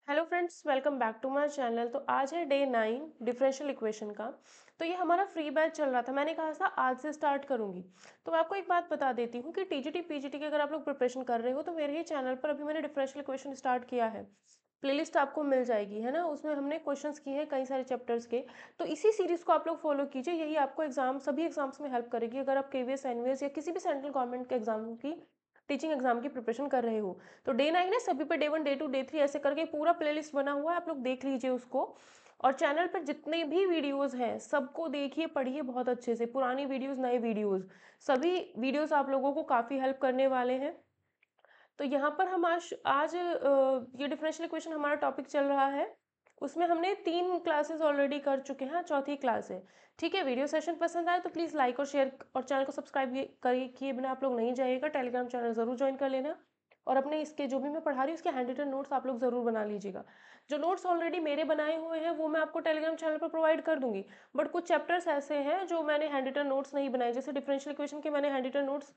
Hello friends, welcome back to my channel. तो आज है डे 9 डिफरेंशियल इक्वेशन का। तो ये हमारा फ्री बैच चल रहा था, मैंने कहा था आज से स्टार्ट करूंगी। तो मैं आपको एक बात बता देती हूँ कि टीजीटी पीजीटी की अगर आप लोग प्रिपरेशन कर रहे हो तो मेरे ही चैनल पर अभी मैंने डिफरेंशियल इक्वेशन स्टार्ट किया है। प्लेलिस्ट आपको मिल जाएगी, है ना। उसमें हमने क्वेश्चंस किए हैं कई सारे चैप्टर्स के। तो इसी सीरीज को आप लोग फॉलो कीजिए, यही आपको एग्जाम सभी एग्जाम्स में हेल्प करेगी। अगर आप केवीएस एनवीएस या किसी भी सेंट्रल गवर्नमेंट के एग्जाम की टीचिंग एग्जाम की प्रिपरेशन कर रहे हो तो डे 9 है सभी पे, डे 1 डे 2 डे 3 ऐसे करके पूरा प्लेलिस्ट बना हुआ है, आप लोग देख लीजिए उसको। और चैनल पर जितने भी वीडियोस हैं सबको देखिए, पढ़िए बहुत अच्छे से, पुरानी वीडियोस नए वीडियोस सभी वीडियोस आप लोगों को काफ़ी हेल्प करने वाले हैं। तो यहाँ पर हम आज ये डिफरेंशियल इक्वेशन हमारा टॉपिक चल रहा है। उसमें हमने 3 क्लासेस ऑलरेडी कर चुके हैं, चौथी क्लास है। ठीक है, वीडियो सेशन पसंद आए तो प्लीज़ लाइक और शेयर और चैनल को सब्सक्राइब किए बिना आप लोग नहीं जाइएगा। टेलीग्राम चैनल ज़रूर ज्वाइन कर लेना। और अपने इसके जो भी मैं पढ़ा रही हूँ उसके हैंड रिटन नोट्स आप लोग ज़रूर बना लीजिएगा। जो नोट्स ऑलरेडी मेरे बनाए हुए हैं वो मैं आपको टेलीग्राम चैनल पर प्रोवाइड कर दूंगी। बट कुछ चैप्टर्स ऐसे हैं जो मैंने हैंड रिटन नोट्स नहीं बनाए, जैसे डिफरेंशियल इक्वेशन के मैंने हैंड रिटन नोट्स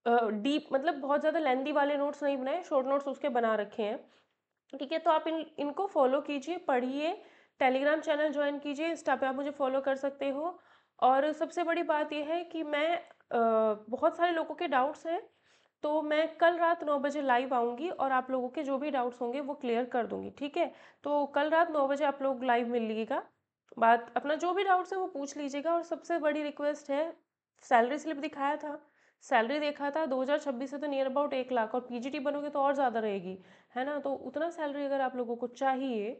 डीप मतलब बहुत ज़्यादा लेंदी वाले नोट्स नहीं बनाए, शॉर्ट नोट्स उसके बना रखे हैं। ठीक है, तो आप इनको फॉलो कीजिए, पढ़िए। टेलीग्राम चैनल ज्वाइन कीजिए, इंस्टा पे आप मुझे फॉलो कर सकते हो। और सबसे बड़ी बात यह है कि मैं बहुत सारे लोगों के डाउट्स हैं, तो मैं कल रात 9 बजे लाइव आऊँगी और आप लोगों के जो भी डाउट्स होंगे वो क्लियर कर दूँगी। ठीक है, तो कल रात 9 बजे आप लोग लाइव मिल लीजिएगा। बात अपना जो भी डाउट्स है वो पूछ लीजिएगा। और सबसे बड़ी रिक्वेस्ट है, सैलरी स्लिप दिखाया था, सैलरी देखा था 2026 से तो नियर अबाउट 1 लाख, और पीजीटी बनोगे तो और ज़्यादा रहेगी, है ना। तो उतना सैलरी अगर आप लोगों को चाहिए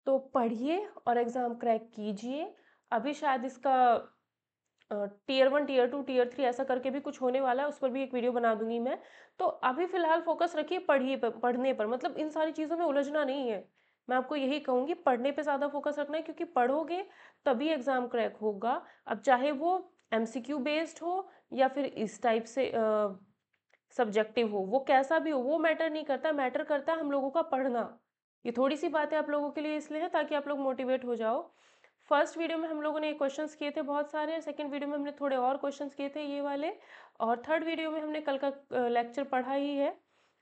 तो पढ़िए और एग्ज़ाम क्रैक कीजिए। अभी शायद इसका टीयर 1 टीयर 2 टीयर 3 ऐसा करके भी कुछ होने वाला है, उस पर भी एक वीडियो बना दूंगी मैं। तो अभी फिलहाल फोकस रखिए पढ़िए पर, पढ़ने पर, मतलब इन सारी चीज़ों में उलझना नहीं है। मैं आपको यही कहूँगी, पढ़ने पे ज़्यादा फोकस रखना है, क्योंकि पढ़ोगे तभी एग्ज़ाम क्रैक होगा। अब चाहे वो एमसीक्यू बेस्ड हो या फिर इस टाइप से सब्जेक्टिव हो, वो कैसा भी हो वो मैटर नहीं करता, मैटर करता है हम लोगों का पढ़ना। ये थोड़ी सी बातें आप लोगों के लिए इसलिए है ताकि आप लोग मोटिवेट हो जाओ। फर्स्ट वीडियो में हम लोगों ने क्वेश्चंस किए थे बहुत सारे, सेकंड वीडियो में हमने थोड़े और क्वेश्चंस किए थे ये वाले, और थर्ड वीडियो में हमने कल का लेक्चर पढ़ा ही है।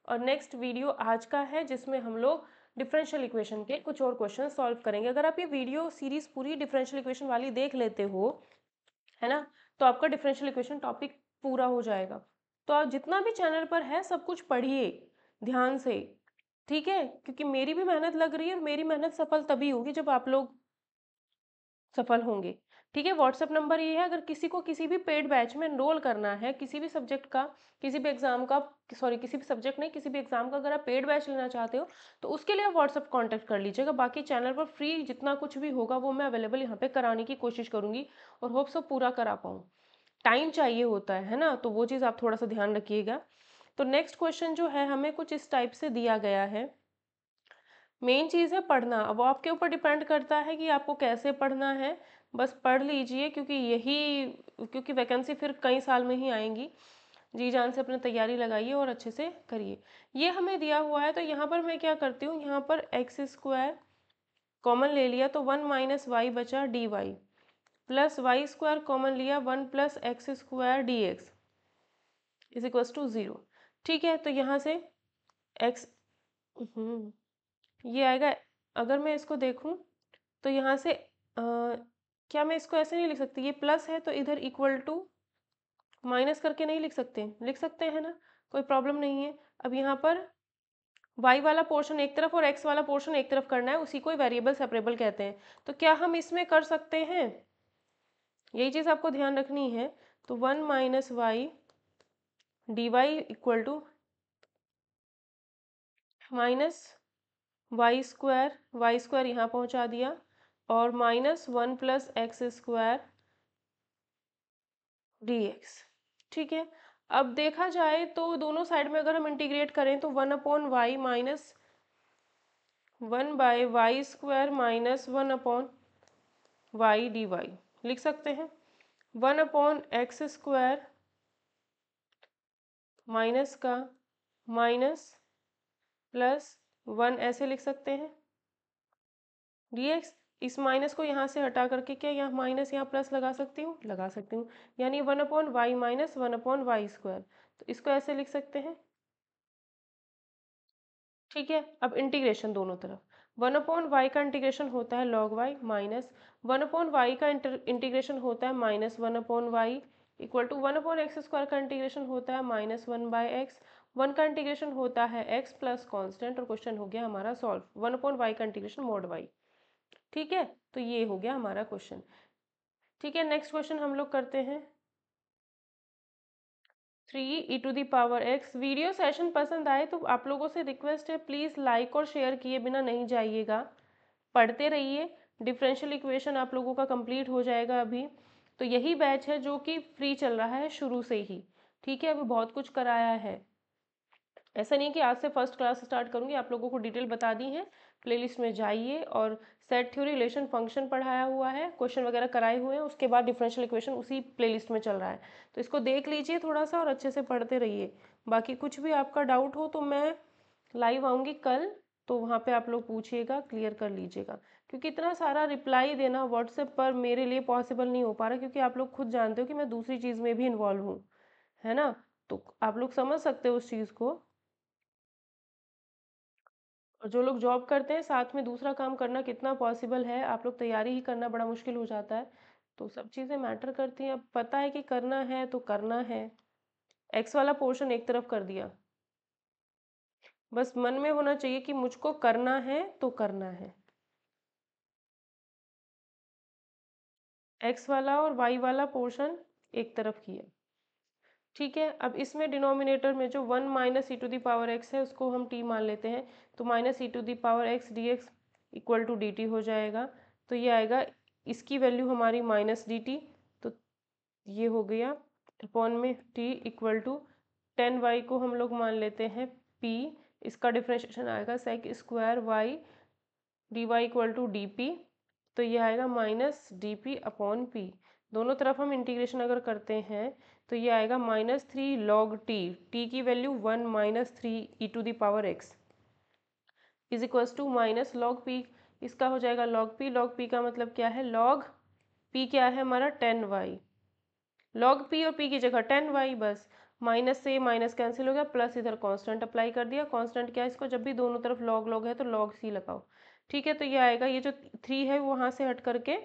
और नेक्स्ट वीडियो आज का है जिसमें हम लोग डिफरेंशियल इक्वेशन के कुछ और क्वेश्चन सॉल्व करेंगे। अगर आप ये वीडियो सीरीज पूरी डिफरेंशियल इक्वेशन वाली देख लेते हो, है ना, तो आपका डिफरेंशियल इक्वेशन टॉपिक पूरा हो जाएगा। तो आप जितना भी चैनल पर है सब कुछ पढ़िए ध्यान से। ठीक है, क्योंकि मेरी भी मेहनत लग रही है और मेरी मेहनत सफल तभी होगी जब आप लोग सफल होंगे। ठीक है, व्हाट्सएप नंबर ये है, अगर किसी को किसी भी पेड बैच में एनरोल करना है, किसी भी सब्जेक्ट का, किसी भी एग्जाम का, सॉरी किसी भी सब्जेक्ट नहीं, किसी भी एग्जाम का अगर आप पेड बैच लेना चाहते हो तो उसके लिए आप व्हाट्सएप कांटेक्ट कर लीजिएगा। बाकी चैनल पर फ्री जितना कुछ भी होगा वो मैं अवेलेबल यहाँ पे कराने की कोशिश करूँगी और होप सब पूरा करा पाऊँ। टाइम चाहिए होता है ना, तो वो चीज़ आप थोड़ा सा ध्यान रखिएगा। तो नेक्स्ट क्वेश्चन जो है हमें कुछ इस टाइप से दिया गया है। मेन चीज़ है पढ़ना, अब वो आपके ऊपर डिपेंड करता है कि आपको कैसे पढ़ना है। बस पढ़ लीजिए, क्योंकि वैकेंसी फिर कई साल में ही आएंगी। जी जान से अपनी तैयारी लगाइए और अच्छे से करिए। ये हमें दिया हुआ है तो यहाँ पर मैं क्या करती हूँ, यहाँ पर एक्स स्क्वायर कॉमन ले लिया तो 1 माइनस वाई बचा d y, plus y square common लिया 1 plus x square d x is equals to 0। ठीक है, तो यहाँ से एक्स ये आएगा। अगर मैं इसको देखूं तो यहाँ से क्या मैं इसको ऐसे नहीं लिख सकती, ये प्लस है तो इधर इक्वल टू माइनस करके नहीं लिख सकते, लिख सकते हैं ना, कोई प्रॉब्लम नहीं है। अब यहाँ पर y वाला पोर्शन एक तरफ और x वाला पोर्शन एक तरफ करना है, उसी को वेरिएबल सेपरेबल कहते हैं। तो क्या हम इसमें कर सकते हैं, यही चीज़ आपको ध्यान रखनी है। तो 1 minus y d y equal to minus y square यहाँ पहुँचा दिया, और minus 1 plus x square d x. ठीक है, अब देखा जाए तो दोनों साइड में अगर हम इंटीग्रेट करें तो 1 upon y minus 1 by y square minus 1 upon y d y लिख सकते हैं। 1 अपॉन एक्स स्क्वायर माइनस का माइनस प्लस 1 ऐसे लिख सकते हैं डी एक्स। इस माइनस को यहाँ से हटा करके क्या यहाँ माइनस यहाँ प्लस लगा सकती हूँ, यानी 1 upon y minus 1 upon y square. तो इसको ऐसे लिख सकते हैं ठीक है, अब इंटीग्रेशन दोनों तरफ, 1/y का इंटीग्रेशन होता है log y माइनस 1/y का इंटीग्रेशन होता है -1/y इक्वल टू 1/x² का इंटीग्रेशन होता है -1/x, 1 का इंटीग्रेशन होता है x प्लस कॉन्स्टेंट, और क्वेश्चन हो गया हमारा सॉल्व 1/y का इंटीग्रेशन mod y। ठीक है, तो ये हो गया हमारा क्वेश्चन। ठीक है, नेक्स्ट क्वेश्चन हम लोग करते हैं 3e⁻x। वीडियो सेशन पसंद आए तो आप लोगों से रिक्वेस्ट है, प्लीज़ लाइक और शेयर किए बिना नहीं जाइएगा, पढ़ते रहिए। डिफरेंशियल इक्वेशन आप लोगों का कंप्लीट हो जाएगा अभी। तो यही बैच है जो कि फ्री चल रहा है शुरू से ही। ठीक है, अभी बहुत कुछ कराया है, ऐसा नहीं कि आज से फर्स्ट क्लास स्टार्ट करूँगी, आप लोगों को डिटेल बता दी है। प्लेलिस्ट में जाइए, और सेट थ्योरी रिलेशन फंक्शन पढ़ाया हुआ है, क्वेश्चन वगैरह कराए हुए हैं, उसके बाद डिफरेंशियल इक्वेशन उसी प्लेलिस्ट में चल रहा है। तो इसको देख लीजिए थोड़ा सा और अच्छे से पढ़ते रहिए। बाकी कुछ भी आपका डाउट हो तो मैं लाइव आऊँगी कल, तो वहाँ पे आप लोग पूछिएगा, क्लियर कर लीजिएगा। क्योंकि इतना सारा रिप्लाई देना व्हाट्सएप पर मेरे लिए पॉसिबल नहीं हो पा रहा, क्योंकि आप लोग खुद जानते हो कि मैं दूसरी चीज़ में भी इन्वॉल्व हूँ, है ना। तो आप लोग समझ सकते हो उस चीज़ को। और जो लोग जॉब करते हैं साथ में दूसरा काम करना कितना पॉसिबल है, आप लोग तैयारी ही करना बड़ा मुश्किल हो जाता है। तो सब चीज़ें मैटर करती हैं, अब पता है कि करना है तो करना है। एक्स वाला पोर्शन एक तरफ कर दिया, बस मन में होना चाहिए कि मुझको करना है तो करना है। एक्स वाला और वाई वाला पोर्शन एक तरफ किया। ठीक है, अब इसमें डिनोमिनेटर में जो 1 - e⁻x है उसको हम t मान लेते हैं, तो -e⁻x dx equal to dt हो जाएगा। तो ये आएगा, इसकी वैल्यू हमारी -dt, तो ये हो गया अपॉन में t इक्वल टू 10y को हम लोग मान लेते हैं p, इसका डिफ्रेंशिएशन आएगा sec² dy equal to dp, तो ये आएगा -dp/p। दोनों तरफ हम इंटीग्रेशन अगर करते हैं तो ये आएगा -3 log t की value 1 - 3e⁻x is equals to -log p, इसका हो जाएगा log p का मतलब क्या है, log p क्या है हमारा 10y, log p और p की जगह 10y, बस माइनस से माइनस कैंसिल हो गया, प्लस इधर कांस्टेंट अप्लाई कर दिया। कांस्टेंट क्या है, इसको जब भी दोनों तरफ log है तो log c लगाओ। ठीक है, तो ये आएगा, ये जो 3 है वो वहाँ से हट करके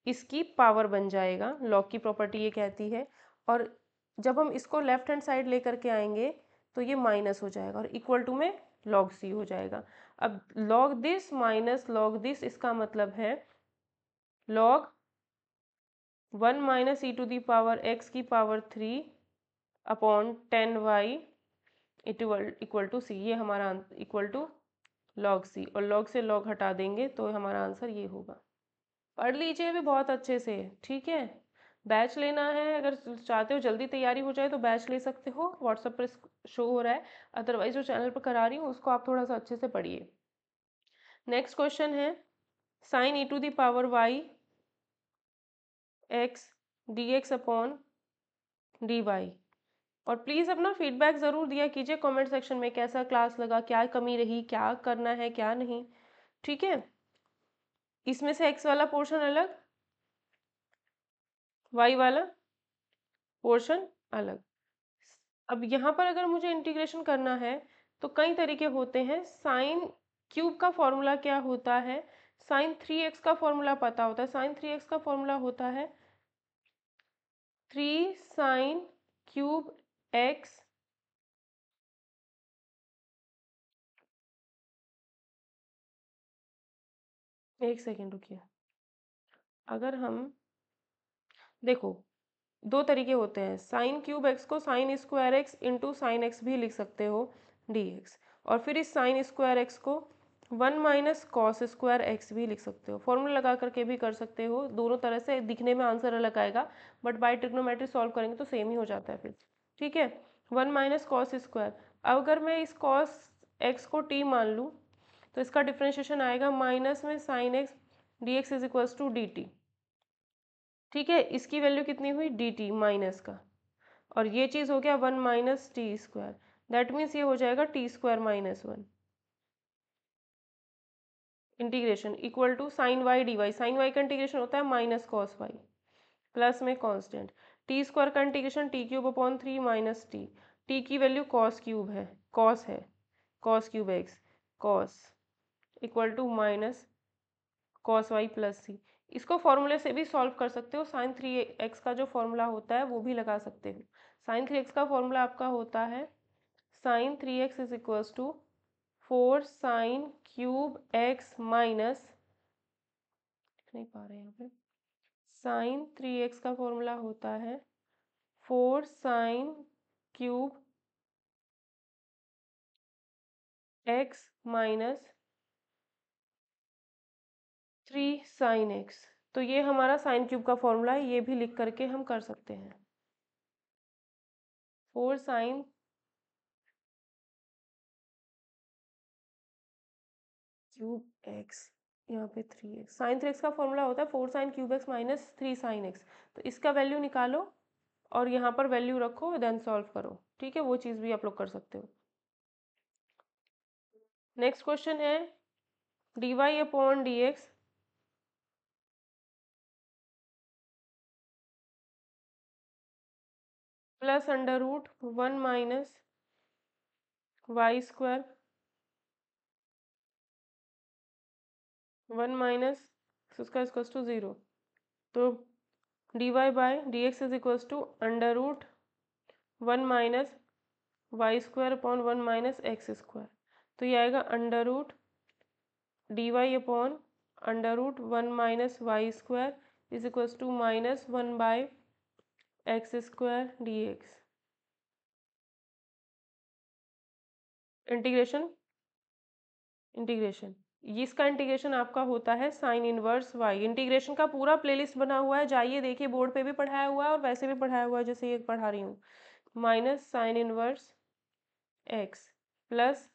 इसकी पावर बन जाएगा, log की प्रॉपर्टी ये कहती है। और जब हम इसको लेफ्ट हैंड साइड लेकर के आएंगे तो ये माइनस हो जाएगा और इक्वल टू में log c हो जाएगा। अब log this minus log this, इसका मतलब है log 1 - e⁻x की power 3 upon 10y equal to c, ये हमारा इक्वल टू log c, और log से log हटा देंगे तो हमारा आंसर ये होगा। पढ़ लीजिए भी बहुत अच्छे से। ठीक है, बैच लेना है, अगर चाहते हो जल्दी तैयारी हो जाए तो बैच ले सकते हो, व्हाट्सएप पर शो हो रहा है। अदरवाइज जो चैनल पर करा रही हूँ उसको आप थोड़ा सा अच्छे से पढ़िए। नेक्स्ट क्वेश्चन है sin e⁻y x dx upon dy। और प्लीज़ अपना फीडबैक ज़रूर दिया कीजिए कमेंट सेक्शन में, कैसा क्लास लगा, क्या कमी रही, क्या करना है क्या नहीं। ठीक है, इसमें से x वाला पोर्शन अलग, y वाला पोर्शन अलग। अब यहाँ पर अगर मुझे इंटीग्रेशन करना है तो कई तरीके होते हैं। साइन क्यूब का फॉर्मूला क्या होता है, sin 3x का फॉर्मूला पता होता है। sin 3x का फॉर्मूला होता है 3 sin³ x, एक सेकेंड रुकिए। अगर हम देखो, दो तरीके होते हैं, sin³ x को sin² x into sine x भी लिख सकते हो dx, और फिर इस sin² x को 1 - cos² x भी लिख सकते हो। फॉर्मूला लगा करके भी कर सकते हो, दोनों तरह से दिखने में आंसर अलग आएगा, बट बाय ट्रिग्नोमेट्री सॉल्व करेंगे तो सेम ही हो जाता है फिर। ठीक है, 1 - cos²। अब अगर मैं इस cos x को t मान लूँ तो इसका डिफ्रेंशिएशन आएगा माइनस में sin x dx is equals to dt। ठीक है, इसकी वैल्यू कितनी हुई, dt माइनस का, और ये चीज़ हो गया 1 - t², दैट मीन्स ये हो जाएगा t² - 1 integration equal to sin y dy। sin y का इंटीग्रेशन होता है माइनस cos y, प्लस में कांस्टेंट t² का integration t³ upon 3 - t, t की वैल्यू cos³ है, cos है, cos cube x cos equal to minus cos y plus c. इसको फॉर्मूले से भी सॉल्व कर सकते हो, साइन 3x का जो फॉर्मूला होता है वो भी लगा सकते हो। साइन 3x का फॉर्मूला आपका होता है sine 3x is equals to 4 sine cube x minus, नहीं पा रहे यहाँ पे, साइन 3x का फॉर्मूला होता है 4 sine cube x minus 3 sine x. तो ये हमारा साइन क्यूब का फॉर्मूला है, ये भी लिख करके हम कर सकते हैं। 4 साइन क्यूब एक्स, यहाँ पे 3x, साइन 3x का फॉर्मूला होता है 4 sine cube x minus 3 sine x. तो इसका वैल्यू निकालो और यहाँ पर वैल्यू रखो, देन सॉल्व करो। ठीक है, वो चीज़ भी आप लोग कर सकते हो। नेक्स्ट क्वेश्चन है dy upon dx plus under root 1 minus y square 1 minus उसका इक्वल्स टू 0। तो dy by dx is equals to under root 1 minus y square upon 1 minus x square. तो ये आएगा under root d y upon under root 1 minus y square is equals to minus 1 by x square d x. Integration integration इसका integration आपका होता है sign inverse Y. Integration का पूरा playlist बना हुआ है, जाइए देखिए, बोर्ड पे भी पढ़ाया हुआ है और वैसे भी पढ़ाया हुआ है जैसे ये पढ़ा रही हूँ। Minus sign inverse x plus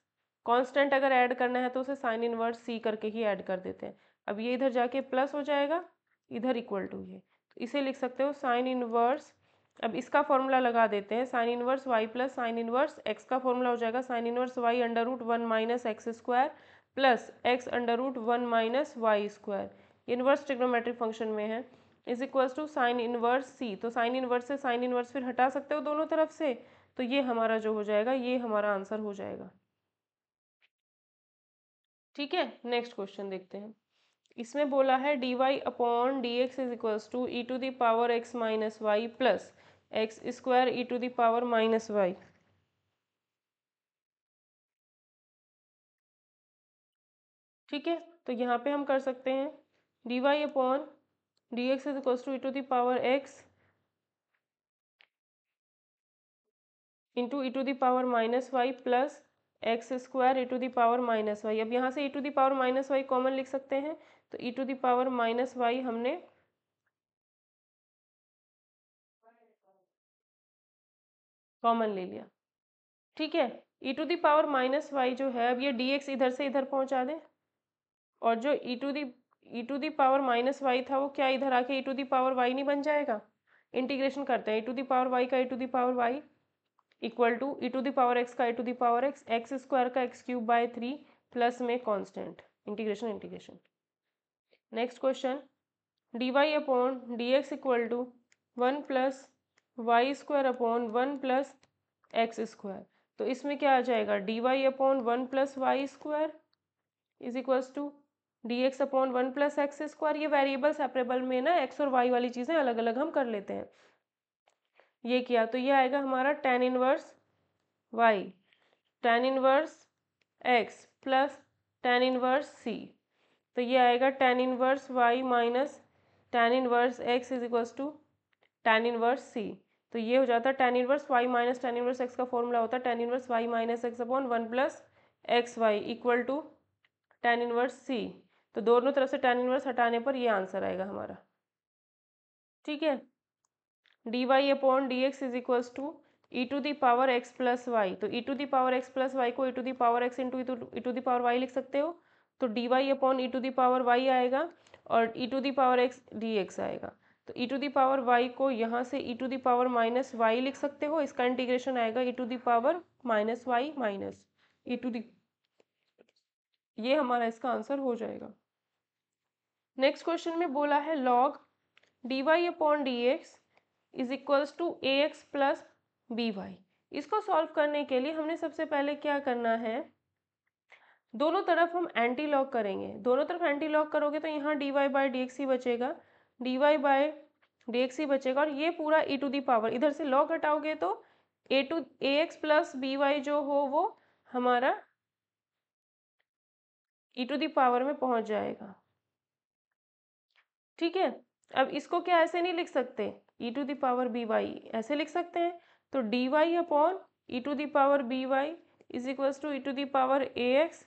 constant अगर ऐड करना है तो उसे साइन इनवर्स सी करके ही ऐड कर देते हैं। अब ये इधर जाके प्लस हो जाएगा, इधर इक्वल टू ये, तो इसे लिख सकते हो साइन इनवर्स। अब इसका फॉर्मूला लगा देते हैं, sine inverse y plus sine inverse x का फॉर्मूला हो जाएगा sine inverse y under root 1 minus x square plus x under root 1 minus y square. Inverse trigonometric function में है, is equals to sine inverse c. तो sine inverse से sine inverse फिर हटा सकते हो दोनों तरफ से, तो ये हमारा जो हो जाएगा, ये हमारा आंसर हो जाएगा। ठीक है, नेक्स्ट क्वेश्चन देखते हैं। इसमें बोला है dy upon d x is equals to e to the power x minus y plus x square e to the power minus y. ठीक है, तो यहाँ पे हम कर सकते हैं dy upon d x is equals to e to the power x into e to the power minus y plus x square e to the power minus y. अब यहाँ से e to the power minus y common लिख सकते हैं, तो e to the power minus y हमने common ले लिया। ठीक है, e to the power minus y जो है, अब ये डी एक्स इधर से इधर पहुँचा दें, और जो e to the power minus y था वो क्या इधर आके e to the power y नहीं बन जाएगा। इंटीग्रेशन करते हैं, e to the power y का e to the power y equal to e to the power x का e to the power x, x square का एक्स क्यूब बाय 3 प्लस में constant. Integration integration. Next question d y upon d x equal to 1 plus y square upon 1 plus x square. तो इसमें क्या आ जाएगा, d y upon 1 plus y square is equals to d x upon 1 plus x square. ये variable separable में ना x और Y वाली चीज़ें अलग अलग हम कर लेते हैं। ये किया तो ये आएगा हमारा tan inverse y tan inverse x plus tan inverse c. तो ये आएगा tan inverse y minus tan inverse x is equals to tan inverse c. तो ये हो जाता है tan inverse y minus tan inverse x का फॉर्मूला होता है tan inverse y minus x upon 1 plus x y equal to tan inverse c. तो दोनों तरफ से टेन इनवर्स हटाने पर ये आंसर आएगा हमारा। ठीक है, d y upon d x is equals to e to the power x plus y. तो e to the power x plus y को e to the power x into e to the power y लिख सकते हो। तो d y upon e to the power y आएगा और e to the power x d x आएगा। तो e to the power y को यहाँ से e to the power minus y लिख सकते हो, इसका इंटीग्रेशन आएगा e to the power minus y minus e to the, ये हमारा इसका आंसर हो जाएगा। नेक्स्ट क्वेश्चन में बोला है log d y upon d x is equals to a x plus b y. इसको सॉल्व करने के लिए हमने सबसे पहले क्या करना है, दोनों तरफ हम एंटी लॉग करेंगे, दोनों तरफ एंटी लॉग करोगे तो यहाँ dy बाई डी एक्स ही बचेगा, dy बाई डी एक्स ही बचेगा, और ये पूरा e टू दी पावर, इधर से लॉग हटाओगे तो ए एक्स प्लस बी वाई जो हो वो हमारा e टू दी पावर में पहुंच जाएगा। ठीक है, अब इसको क्या ऐसे नहीं लिख सकते, e to the power b y ऐसे लिख सकते हैं, तो d y upon e to the power b y is equals to e to the power a x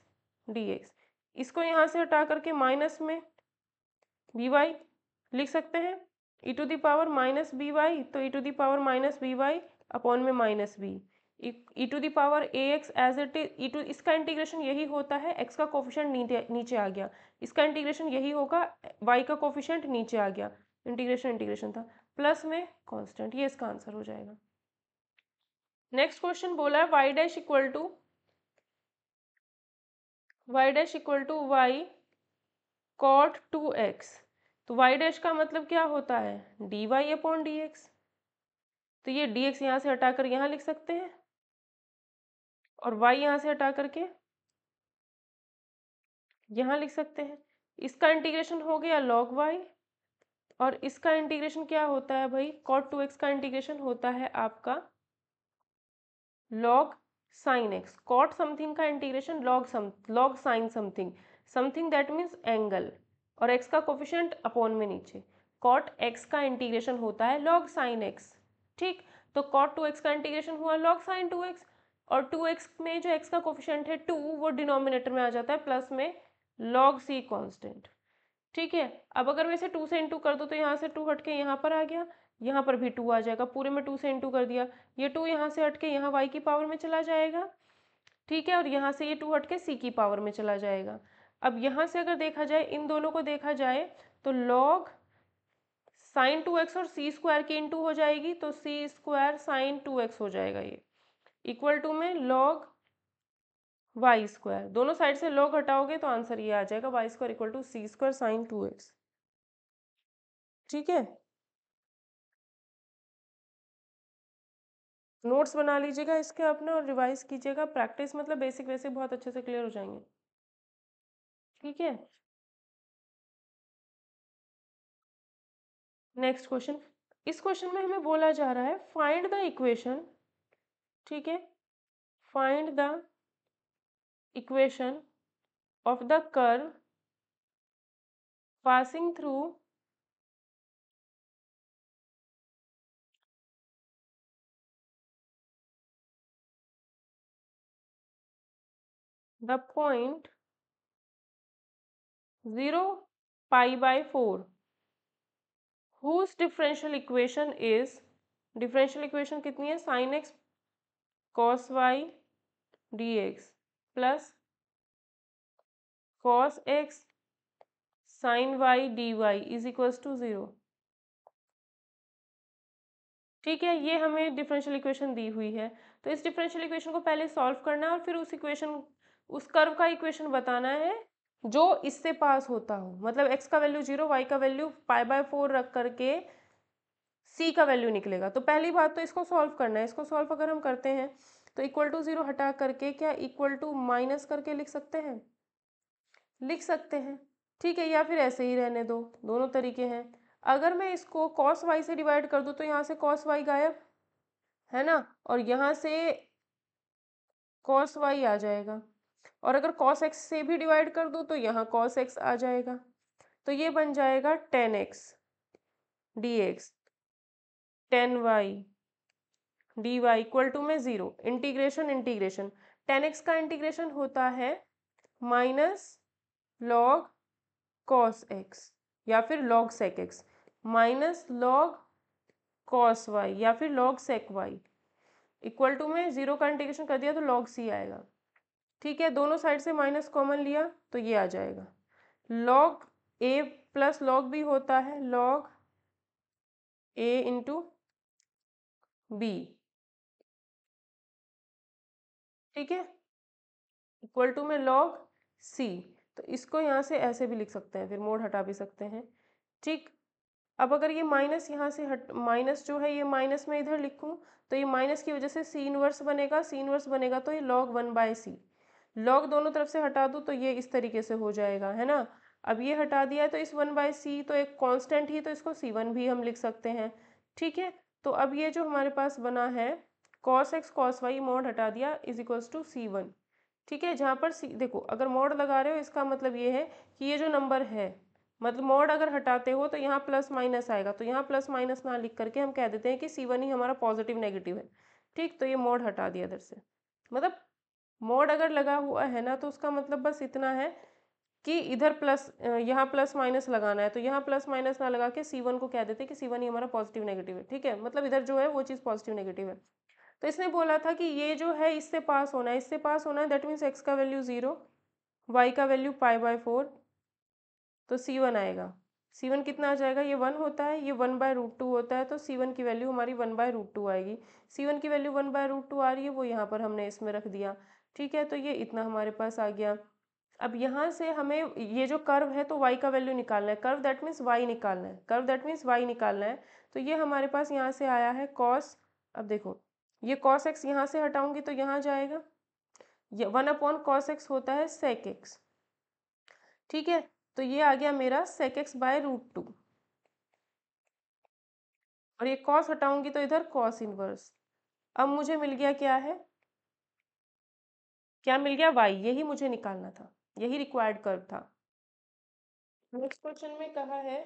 d x. इसको यहाँ से हटा करके माइनस में बी वाई लिख सकते हैं, e to the power minus b y, तो e to the power minus b y upon में minus b, e to the power a x as it is, e to, इसका integration यही होता है, x का कोफिशिएंट नीचे आ गया, इसका इंटीग्रेशन यही होगा, वाई का कोफिशिएंट नीचे आ गया, इंटीग्रेशन इंटीग्रेशन था, प्लस में कांस्टेंट, ये इसका आंसर हो जाएगा। नेक्स्ट क्वेश्चन बोला है y dash equal to y cot two x, तो वाई डैश का मतलब क्या होता है d y upon d x, तो ये डी एक्स यहाँ से हटा कर यहाँ लिख सकते हैं, और वाई यहाँ से हटा करके यहाँ लिख सकते हैं, इसका इंटीग्रेशन हो गया लॉग वाई, और इसका इंटीग्रेशन क्या होता है भाई, कॉट टू एक्स का इंटीग्रेशन होता है आपका log sine x, cot something का integration log sine something, something that means angle, और एक्स का कोफिशिएंट अपॉन में नीचे, कॉट एक्स का इंटीग्रेशन होता है लॉग साइन एक्स। ठीक, तो कॉट टू एक्स का इंटीग्रेशन हुआ लॉग साइन टू एक्स, और टू एक्स में जो एक्स का कोफिशिएंट है टू, वो डिनोमिनेटर में आ जाता है प्लस में लॉग सी कांस्टेंट। ठीक है, अब अगर मैं इसे टू से इंटू कर दूँ तो यहाँ से टू हट के यहाँ पर आ गया, यहाँ पर भी टू आ जाएगा, पूरे में टू से इंटू कर दिया, ये टू यहाँ से हट के यहाँ वाई की पावर में चला जाएगा। ठीक है, और यहाँ से ये टू हट के सी की पावर में चला जाएगा। अब यहाँ से अगर देखा जाए, इन दोनों को देखा जाए तो लॉग साइन टू एक्स और सी स्क्वायर की इंटू हो जाएगी, तो c square sine two x हो जाएगा, ये इक्वल टू में लॉग वाई स्क्वायर, दोनों साइड से लॉग हटाओगे तो आंसर ये आ जाएगा y square equal to c square sine two x. ठीक है, नोट्स बना लीजिएगा इसके अपने और रिवाइज कीजिएगा, प्रैक्टिस मतलब बेसिक वैसे बहुत अच्छे से क्लियर हो जाएंगे। ठीक है, नेक्स्ट क्वेश्चन, इस क्वेश्चन में हमें बोला जा रहा है फाइंड द इक्वेशन, ठीक है, find the equation of the curve passing through the point 0 pi by 4 whose differential equation is, differential equation कितनी है, sine x cos y d x plus cos x sine y d y is equals to 0। ठीक है, ये हमें differential equation दी हुई है, तो इस डिफरेंशियल इक्वेशन को पहले सॉल्व करना है और फिर उस इक्वेशन, उस कर्व का इक्वेशन बताना है जो इससे पास होता हो, मतलब x का वैल्यू 0, y का वैल्यू पाई बाय 4 रख करके c का वैल्यू निकलेगा। तो पहली बात तो इसको सॉल्व करना है, इसको सॉल्व अगर हम करते हैं तो इक्वल टू 0 हटा करके क्या इक्वल टू माइनस करके लिख सकते हैं, लिख सकते हैं। ठीक है, या फिर ऐसे ही रहने दो, दोनों तरीके हैं। अगर मैं इसको cos y से डिवाइड कर दूँ तो यहाँ से cos y गायब है ना, और यहाँ से cos y आ जाएगा, और अगर cos x से भी डिवाइड कर दूँ तो यहाँ cos x आ जाएगा, तो ये बन जाएगा 10x dx 10y dy equal to में 0, इंटीग्रेशन इंटीग्रेशन 10x का इंटीग्रेशन होता है माइनस लॉग cos x या फिर log sec x minus log cos y या फिर log sec y equal to में 0 का इंटीग्रेशन कर दिया तो log c आएगा। ठीक है, दोनों साइड से माइनस कॉमन लिया तो ये आ जाएगा, log a plus log b होता है log a इंटू बी। ठीक है, इक्वल टू में log c, तो इसको यहाँ से ऐसे भी लिख सकते हैं, फिर मोड हटा भी सकते हैं। ठीक, अब अगर ये माइनस यहाँ से हट, माइनस जो है ये माइनस में इधर लिखूँ तो ये माइनस की वजह से सी इनवर्स बनेगा, सी इनवर्स बनेगा तो ये log 1/c, लॉग दोनों तरफ से हटा दूँ तो ये इस तरीके से हो जाएगा, है ना। अब ये हटा दिया है तो इस 1/c तो एक कांस्टेंट ही, तो इसको c1 भी हम लिख सकते हैं। ठीक है, तो अब ये जो हमारे पास बना है cos x cos y mod हटा दिया इज इक्वल्स टू c1। ठीक है, जहाँ पर देखो अगर मॉड लगा रहे हो इसका मतलब ये है कि ये जो नंबर है, मतलब मॉड अगर हटाते हो तो यहाँ प्लस माइनस आएगा, तो यहाँ प्लस माइनस ना लिख करके हम कह देते हैं कि c1 ही हमारा पॉजिटिव नेगेटिव है। ठीक, तो ये मॉड हटा दिया इधर से। मतलब मॉड अगर लगा हुआ है ना तो उसका मतलब बस इतना है कि इधर प्लस यहाँ प्लस माइनस लगाना है, तो यहाँ प्लस माइनस ना लगा के c1 को कह देते हैं कि c1 ही हमारा पॉजिटिव नेगेटिव है। ठीक है, मतलब इधर जो है वो चीज़ पॉजिटिव नेगेटिव है। तो इसने बोला था कि ये जो है इससे पास होना है, इससे पास होना है, दैट मीन्स x का वैल्यू 0, y का वैल्यू π/4, तो c1 आएगा। c1 कितना आ जाएगा, ये 1 होता है, ये 1/√2 होता है, तो c1 की वैल्यू हमारी 1/√2 आएगी। c1 की वैल्यू 1/√2 आ रही है, वो यहाँ पर हमने इसमें रख दिया। ठीक है, तो ये इतना हमारे पास आ गया। अब यहाँ से हमें ये जो कर्व है तो y का वैल्यू निकालना है, कर्व दैट मीन्स y निकालना है, कर्व दैट मीन्स y निकालना है। तो ये हमारे पास यहाँ से आया है cos, अब देखो ये cos x यहाँ से हटाऊंगी तो यहाँ जाएगा, ये 1/cos x होता है sec x। ठीक है, तो ये आ गया मेरा sec x/√2, और ये cos हटाऊंगी तो इधर cos इनवर्स। अब मुझे मिल गया क्या है, क्या मिल गया, y, यही मुझे निकालना था, यही रिक्वायर्ड कर्व था। नेक्स्ट क्वेश्चन में कहा है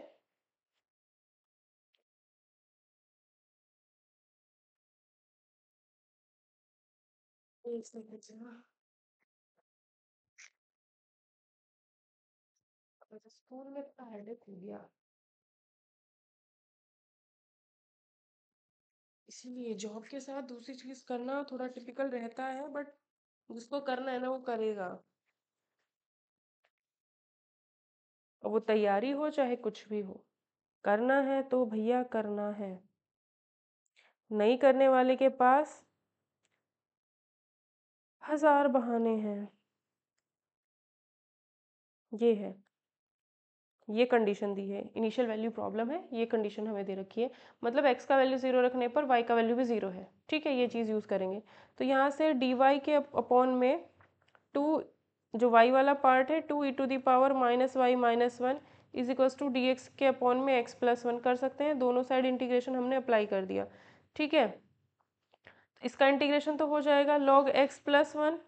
एक सेकंड, स्कूल में इतना हेडेक हो गया, इसीलिए जॉब के साथ दूसरी चीज करना थोड़ा टिपिकल रहता है, बट जिसको करना है ना वो करेगा। और वो तैयारी हो चाहे कुछ भी हो, करना है तो भैया करना है। नहीं करने वाले के पास हजार बहाने हैं। ये है, ये कंडीशन दी है, इनिशियल वैल्यू प्रॉब्लम है, ये कंडीशन हमें दे रखी है, मतलब x का वैल्यू 0 रखने पर y का वैल्यू भी 0 है। ठीक है, ये चीज़ यूज़ करेंगे। तो यहाँ से dy के अपॉन में 2, जो y वाला पार्ट है 2e⁻−y−1 is equals to dx के अपॉन में x+1 कर सकते हैं। दोनों साइड इंटीग्रेशन हमने अप्लाई कर दिया। ठीक है, इसका इंटीग्रेशन तो हो जाएगा log x+1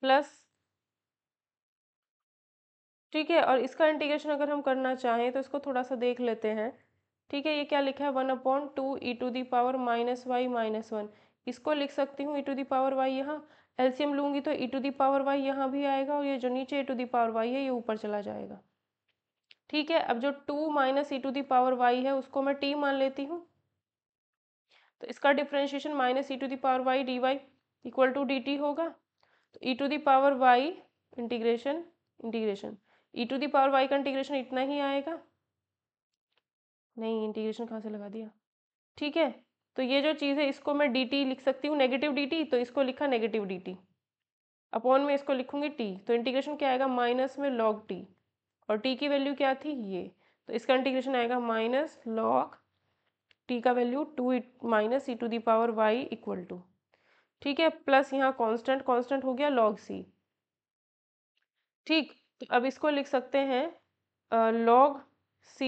प्लस, ठीक है, और इसका इंटीग्रेशन अगर हम करना चाहें तो इसको थोड़ा सा देख लेते हैं। ठीक है, ये क्या लिखा है, 1/2e⁻−y−1, इसको लिख सकती हूँ e⁻y, यहाँ एलसीएम लूँगी तो e⁻y यहाँ भी आएगा, और ये जो नीचे e⁻y है ये ऊपर चला जाएगा। ठीक है, अब जो 2 माइनस e⁻y है उसको मैं t मान लेती हूँ, तो इसका differentiation -e⁻y dy equal to dt होगा। तो e⁻y इंटीग्रेशन इंटीग्रेशन e⁻y का इंटीग्रेशन इतना ही आएगा, नहीं इंटीग्रेशन कहाँ से लगा दिया। ठीक है, तो ये जो चीज़ है इसको मैं dt लिख सकती हूँ, नेगेटिव dt, तो इसको लिखा नेगेटिव dt, अपॉन में इसको लिखूंगी t, तो इंटीग्रेशन क्या आएगा, माइनस में log t, और t की वैल्यू क्या थी ये, तो इसका इंटीग्रेशन आएगा माइनस log t का value 2 minus e⁻y equal to, ठीक है, प्लस यहाँ कांस्टेंट कांस्टेंट हो गया log c। ठीक, तो अब इसको लिख सकते हैं log c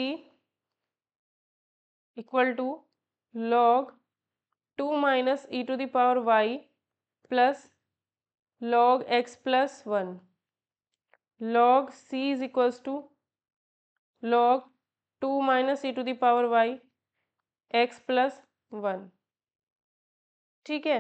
equal to log 2 minus e⁻y plus log x+1, log c is equals to log 2 minus e⁻y x+1। ठीक है,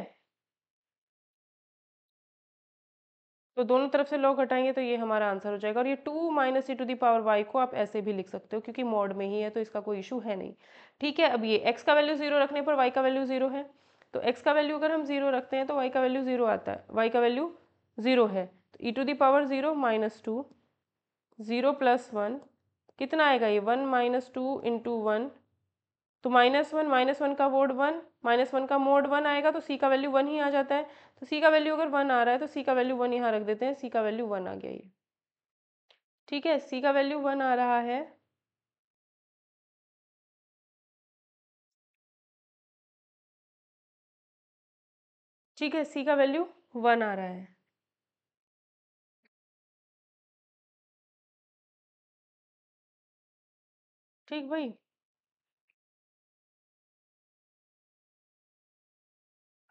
तो दोनों तरफ से log हटाएंगे तो ये हमारा आंसर हो जाएगा, और ये 2 माइनस e⁻y को आप ऐसे भी लिख सकते हो क्योंकि मॉड में ही है तो इसका कोई इशू है नहीं। ठीक है, अब ये x का वैल्यू 0 रखने पर y का वैल्यू 0 है, तो x का वैल्यू अगर हम 0 रखते हैं तो y का वैल्यू 0 आता है, y का वैल्यू 0 है, तो e⁻0 माइनस 2 0 प्लस 1 कितना आएगा, ये 1 माइनस 2 इंटू 1, तो -1 का वोड 1, -1 का मोड 1 आएगा, तो c का वैल्यू 1 ही आ जाता है। तो c का वैल्यू अगर 1 आ रहा है तो c का वैल्यू 1 यहाँ रख देते हैं, c का वैल्यू 1 आ गया ये। ठीक है, c का वैल्यू 1 आ रहा है, ठीक है, c का वैल्यू 1 आ रहा है। ठीक भाई।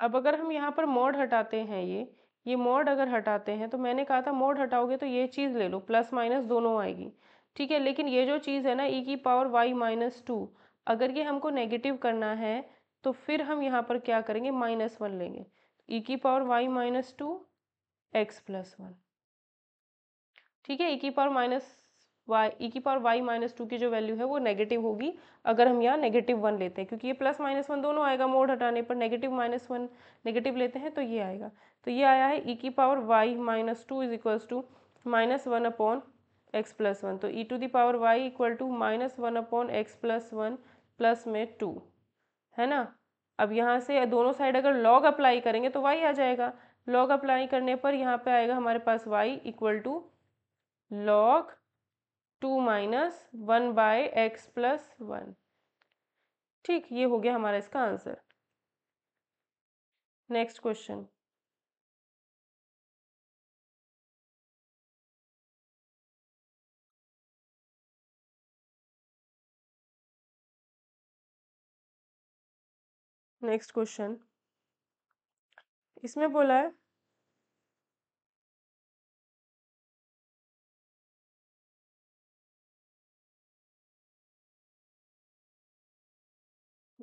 अब अगर हम यहाँ पर मॉड हटाते हैं, ये मॉड अगर हटाते हैं तो मैंने कहा था मॉड हटाओगे तो ये चीज़ ले लो, प्लस माइनस दोनों आएगी। ठीक है, लेकिन ये जो चीज़ है ना ई की पावर वाई माइनस टू, अगर ये हमको नेगेटिव करना है तो फिर हम यहाँ पर क्या करेंगे, -1 लेंगे। ई की power y minus two x plus one. ठीक है, ई की पावर वाई माइनस टू की जो वैल्यू है वो नेगेटिव होगी अगर हम यहाँ -1 लेते हैं, क्योंकि ये प्लस -1 दोनों आएगा, मोड हटाने पर -1 नेगेटिव लेते हैं तो ये आएगा। तो ये आया है ई की power y minus two is equals to -1 upon x plus one. तो e to the power y equal to -1 upon x plus one plus में 2, है ना। अब यहाँ से दोनों साइड अगर लॉग अप्लाई करेंगे तो वाई आ जाएगा। लॉग अप्लाई करने पर यहाँ पे आएगा हमारे पास y equal to log 2 minus 1/x+1। ठीक, ये हो गया हमारा इसका answer. Next question. Next question इसमें बोला है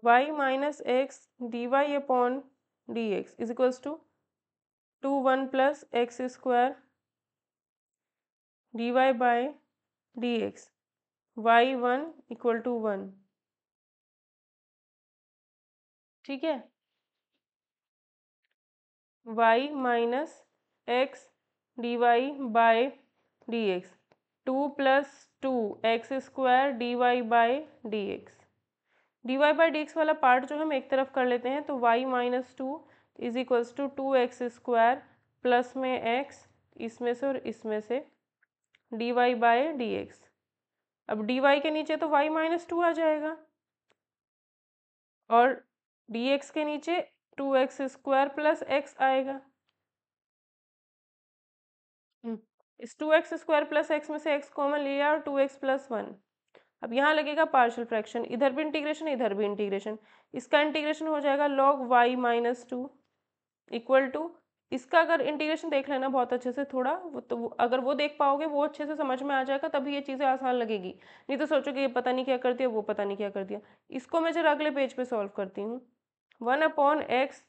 y minus x d y upon d x is equals to 1 plus x square d y by D x, y one equal to 1। ठीक है, y minus x d y by D x, 2 + 2 x² d y by D x. D y by D x वाला part जो हम एक तरफ कर लेते हैं, तो y minus two is equals to 2x² plus में x, इसमें से और इसमें से d y by D x. अब डी वाई के नीचे तो y माइनस टू आ जाएगा और डी एक्स के नीचे 2x² प्लस x आएगा। इस 2x² प्लस एक्स में से x कॉमन लिया और 2x प्लस वन। अब यहाँ लगेगा पार्शियल फ्रैक्शन, इधर भी इंटीग्रेशन इधर भी इंटीग्रेशन, इसका इंटीग्रेशन हो जाएगा log y minus two equal to, इसका अगर इंटीग्रेशन देख लेना बहुत अच्छे से थोड़ा, अगर वो देख पाओगे वो अच्छे से समझ में आ जाएगा, तभी ये चीज़ें आसान लगेगी। नहीं तो सोचोगे ये पता नहीं क्या कर दिया, वो पता नहीं क्या कर दिया। इसको मैं जरा अगले पेज पे सॉल्व करती हूँ। 1/x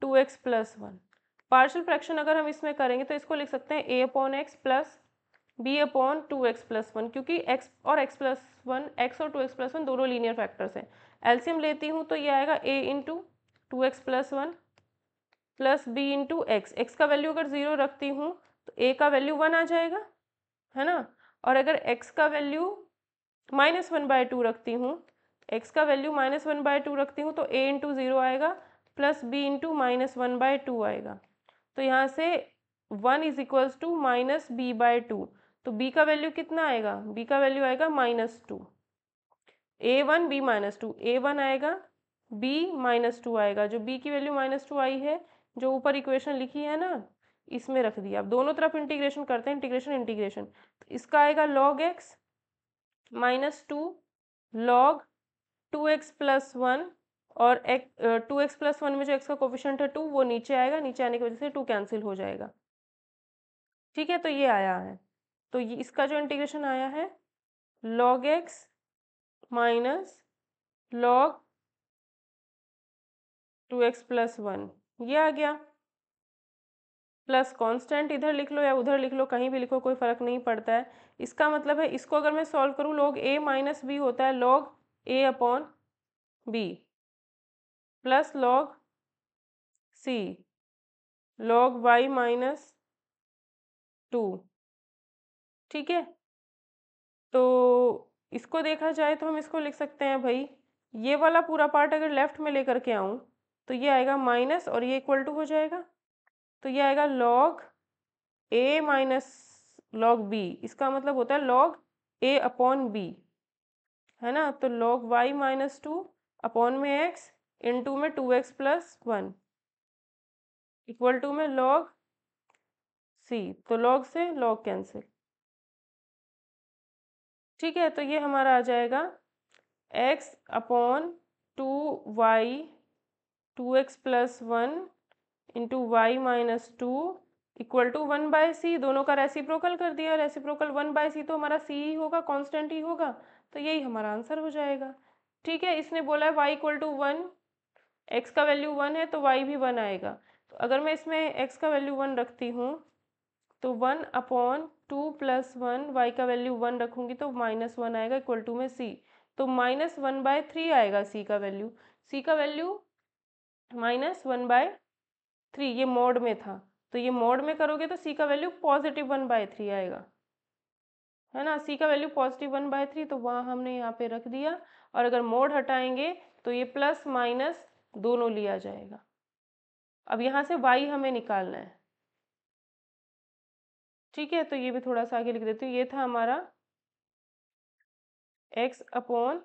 2x plus one, partial fraction अगर हम इसमें करेंगे तो इसको लिख सकते हैं a/x plus b/2x plus one, क्योंकि x और x प्लस वन, x और 2x प्लस वन दोनों लीनियर फैक्टर्स हैं। एलसीएम लेती हूँ तो ये आएगा a into 2x plus one plus b into x. X का वैल्यू अगर 0 रखती हूँ तो a का वैल्यू 1 आ जाएगा, है ना। और अगर x का वैल्यू -1/2 रखती हूँ, x का वैल्यू -1/2 रखती हूँ तो a इंटू 0 आएगा प्लस b इंटू -1/2 आएगा। तो यहाँ से 1 इज इक्वल्स टू -b/2, तो b का वैल्यू कितना आएगा, b का वैल्यू आएगा -2। a1 b -2, a1 आएगा b -2 आएगा, जो b की वैल्यू -2 आई है, जो ऊपर इक्वेशन लिखी है ना, इसमें रख दिया। अब दोनों तरफ इंटीग्रेशन करते हैं, इंटीग्रेशन इंटीग्रेशन, तो इसका आएगा log x -2 log 2x plus one, और 2x प्लस वन में जो x का कोफिशिएंट है 2 वो नीचे आएगा, नीचे आने की वजह से 2 कैंसिल हो जाएगा। ठीक है, तो ये आया है, तो ये इसका जो इंटीग्रेशन आया है log x minus log 2x plus one, ये आ गया। प्लस कांस्टेंट इधर लिख लो या उधर लिख लो, कहीं भी लिखो कोई फ़र्क नहीं पड़ता है। इसका मतलब है इसको अगर मैं सॉल्व करूँ, log a माइनस बी होता है log a upon b plus log c log y minus two. ठीक है, तो इसको देखा जाए तो हम इसको लिख सकते हैं भाई, ये वाला पूरा पार्ट अगर लेफ्ट में लेकर के आऊँ तो ये आएगा माइनस और ये इक्वल टू हो जाएगा, तो ये आएगा log a minus log b, इसका मतलब होता है log a अपॉन b, है ना। तो log y minus two upon में x इंटू में 2x plus one equal to में log c, तो log से log कैंसिल। ठीक है, तो ये हमारा आ जाएगा x upon 2y 2x plus 1 into y minus 2 equal to 1/c। दोनों का रेसिप्रोकल कर दिया, रेसिप्रोकल 1/c तो हमारा c ही होगा, कांस्टेंट ही होगा, तो यही हमारा आंसर हो जाएगा। ठीक है, इसने बोला है y इक्वल टू 1, x का वैल्यू 1 है तो y भी 1 आएगा। तो अगर मैं इसमें x का वैल्यू 1 रखती हूँ तो 1/2 प्लस 1, वाई का वैल्यू 1 रखूँगी तो -1 आएगा इक्वल टू में c। तो -1/3 आएगा c का वैल्यू। c का वैल्यू -1/3, ये मोड में था, तो ये मोड में करोगे तो c का वैल्यू +1/3 आएगा, है ना। c का वैल्यू +1/3 तो वहाँ हमने यहाँ पे रख दिया। और अगर मोड हटाएंगे तो ये प्लस माइनस दोनों लिया जाएगा। अब यहाँ से y हमें निकालना है। ठीक है, तो ये भी थोड़ा सा आगे लिख देती हूँ। ये था हमारा x अपॉन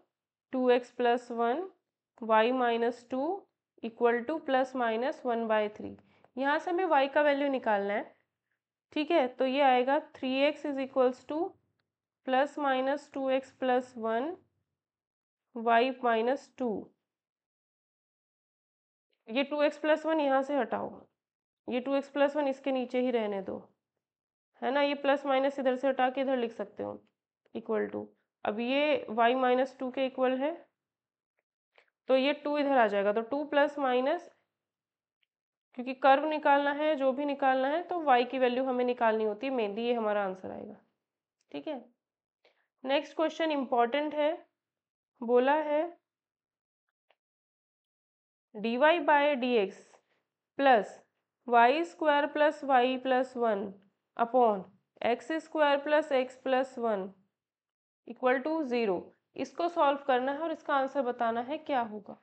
2x plus 1 y minus 2 equal to plus minus 1/3। यहाँ से हमें y का वैल्यू निकालना है। ठीक है, तो ये आएगा 3x is equals to plus minus 2x plus 1 y minus 2। ये 2x प्लस 1 यहाँ से हटाओ, ये 2x प्लस 1 इसके नीचे ही रहने दो, है ना। ये प्लस माइनस इधर से हटा के इधर लिख सकते हो, इक्वल टू। अब ये y माइनस 2 के इक्वल है, तो ये 2 इधर आ जाएगा, तो 2 प्लस माइनस, क्योंकि कर्व निकालना है, जो भी निकालना है तो y की वैल्यू हमें निकालनी होती है मेनली, ये हमारा आंसर आएगा। ठीक है, नेक्स्ट क्वेश्चन इंपॉर्टेंट है। बोला है dy/dx plus y square plus y plus 1 upon x square plus x plus 1 equal to 0। इसको सॉल्व करना है और इसका आंसर बताना है क्या होगा।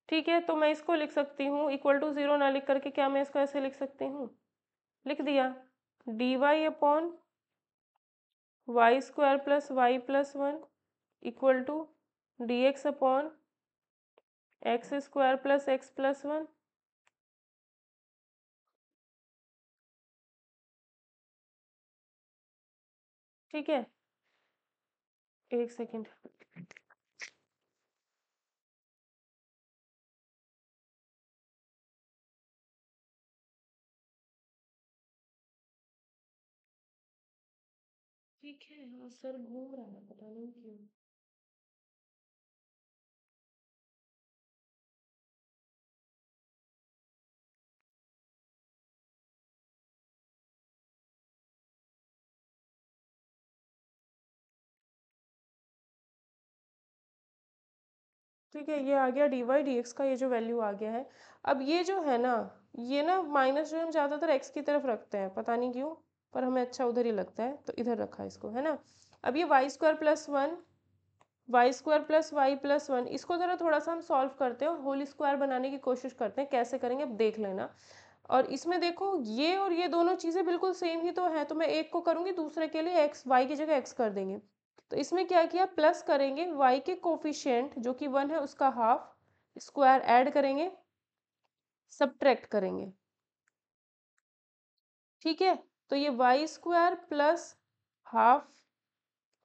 ठीक है, तो मैं इसको लिख सकती हूँ इक्वल टू 0 ना लिख करके, क्या मैं इसको ऐसे लिख सकती हूँ, लिख दिया dy upon y square plus y plus 1 equal to dx upon x square plus x plus 1। ठीक है, एक सेकेंड। ठीक है, हाँ सर घूम रहा है, पता नहीं क्यों। ठीक है, ये आ गया dy/dx का, ये जो वैल्यू आ गया है। अब ये जो है ना, ये ना माइनस जो हम ज़्यादातर x की तरफ रखते हैं, पता नहीं क्यों, पर हमें अच्छा उधर ही लगता है, तो इधर रखा है इसको, है ना। अब ये y square plus 1 y square plus y plus 1, इसको ज़रा थोड़ा सा हम सॉल्व करते हैं और होल स्क्वायर बनाने की कोशिश करते हैं, कैसे करेंगे अब देख लेना। और इसमें देखो ये और ये दोनों चीज़ें बिल्कुल सेम ही तो है, तो मैं एक को करूँगी, दूसरे के लिए एक्स वाई की जगह एक्स कर देंगे। तो इसमें क्या किया, प्लस करेंगे y के कोफिशिएंट जो कि 1 है उसका हाफ, स्क्वायर ऐड करेंगे, सब्ट्रैक्ट करेंगे। ठीक है, तो ये वाई स्क्वायर प्लस हाफ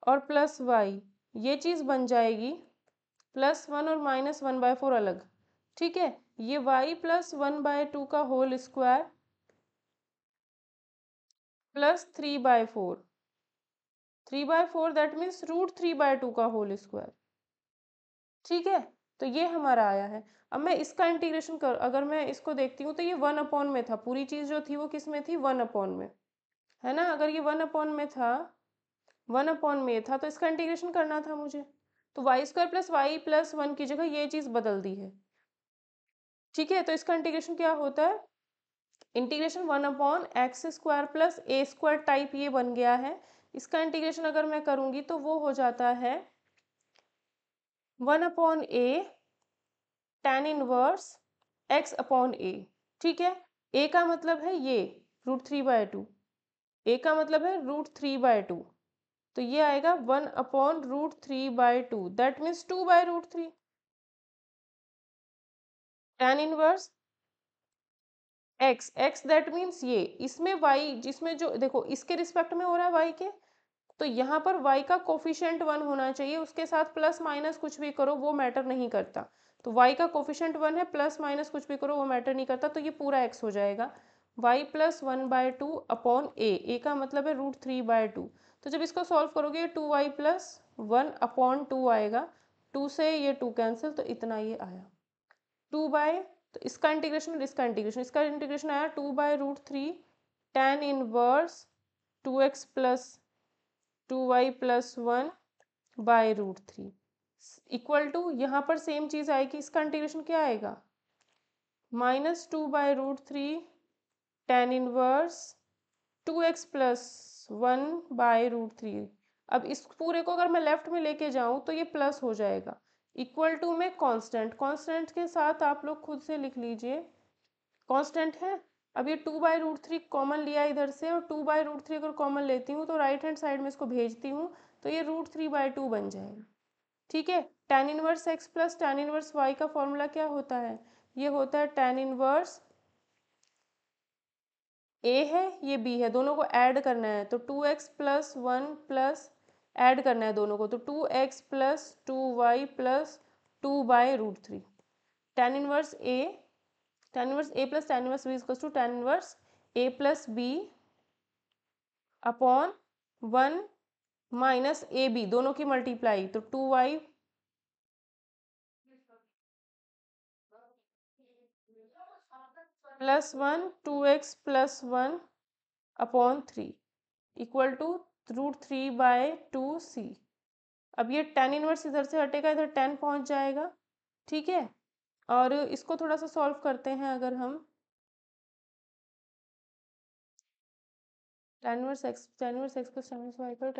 और प्लस वाई, ये चीज़ बन जाएगी +1 और -1/4 अलग। ठीक है, ये y प्लस 1/2 का whole square plus 3/4, 3/4 that means √3/2 का होल स्क्वायर। ठीक है, तो ये हमारा आया है। अब मैं इसका इंटीग्रेशन कर, अगर मैं इसको देखती हूँ तो ये 1 अपॉन में था, पूरी चीज़ जो थी वो किस में थी, 1 अपॉन में, है ना। अगर ये 1 अपॉन में था, 1 अपॉन में था, तो इसका इंटीग्रेशन करना था मुझे, तो y square plus y plus 1 की जगह ये चीज़ बदल दी है। ठीक है, तो इसका इंटीग्रेशन क्या होता है, integration 1/x² plus a² type ये बन गया है। इसका इंटीग्रेशन अगर मैं करूँगी तो वो हो जाता है 1/a tan इनवर्स x/a। ठीक है, a का मतलब है ये √3/2, a का मतलब है √3/2, तो ये आएगा 1/√3/2 that means 2/√3 tan inverse x that means ये, इसमें y, जिसमें जो देखो इसके रिस्पेक्ट में हो रहा है y के, तो यहाँ पर y का कोफिशिएंट 1 होना चाहिए, उसके साथ प्लस माइनस कुछ भी करो वो मैटर नहीं करता। तो y का कोफिशिएंट 1 है, प्लस माइनस कुछ भी करो वो मैटर नहीं करता, तो ये पूरा x हो जाएगा y प्लस 1/2 अपॉन a का मतलब है √3/2। तो जब इसको सॉल्व करोगे 2y प्लस 1 अपॉन 2 आएगा, 2 से ये 2 कैंसिल, तो इतना ये आया 2 बाय, तो इसका इंटीग्रेशन और इसका इंटीग्रेशन आया 2/√3 tan inverse 2x plus 2y plus 1 by √3 equal to, यहाँ पर सेम चीज़ आएगी, इसका इंटीग्रेशन क्या आएगा -2/√3 tan inverse 2x plus 1 by √3। अब इस पूरे को अगर मैं लेफ्ट में लेके जाऊँ तो ये प्लस हो जाएगा, इक्वल टू में कांस्टेंट के साथ आप लोग खुद से लिख लीजिए, कांस्टेंट है। अब ये 2/√3 कॉमन लिया इधर से, और 2/√3 अगर कॉमन लेती हूँ तो राइट हैंड साइड में इसको भेजती हूँ, तो ये √3/2 बन जाएगा। ठीक है, tan inverse x plus tan inverse y का फॉर्मूला क्या होता है, ये होता है tan इनवर्स a है, ये b है, दोनों को ऐड करना है, तो 2x प्लस 1 प्लस ऐड करना है दोनों को, तो 2x plus 2y plus 2/√3 tan inverse a plus tan inverse b equals to tan inverse a plus b upon 1 minus a b, दोनों की मल्टीप्लाई, तो 2y plus 1 2x plus 1 upon 3 equal to √3/2c। अब ये tan inverse इधर से हटेगा, इधर tan पहुंच जाएगा। ठीक है, और इसको थोड़ा सा सॉल्व करते हैं, अगर हम tan inverse x plus tan inverse y पर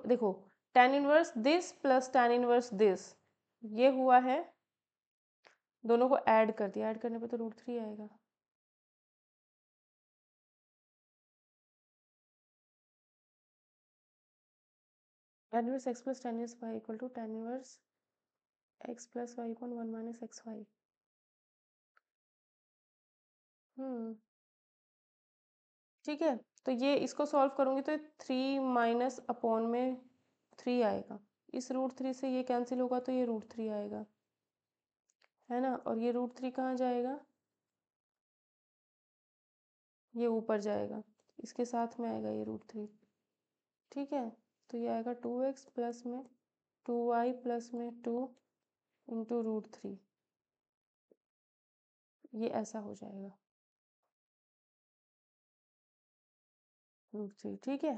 देखो tan inverse this plus tan inverse this, ये हुआ है, दोनों को ऐड कर दिया, ऐड करने पे तो √3 आएगा। tan inverse x plus tan inverse y equal to tan inverse x plus y upon 1 minus xy। ठीक है, तो ये इसको सॉल्व करूँगी तो 3 माइनस अपॉन में 3 आएगा, इस √3 से ये कैंसिल होगा तो ये √3 आएगा, है ना, और ये √3 कहाँ जाएगा, ये ऊपर जाएगा, इसके साथ में आएगा ये √3। ठीक है, तो ये आएगा 2x प्लस में 2y प्लस में 2 इंटू √3, ये ऐसा हो जाएगा √3। ठीक है,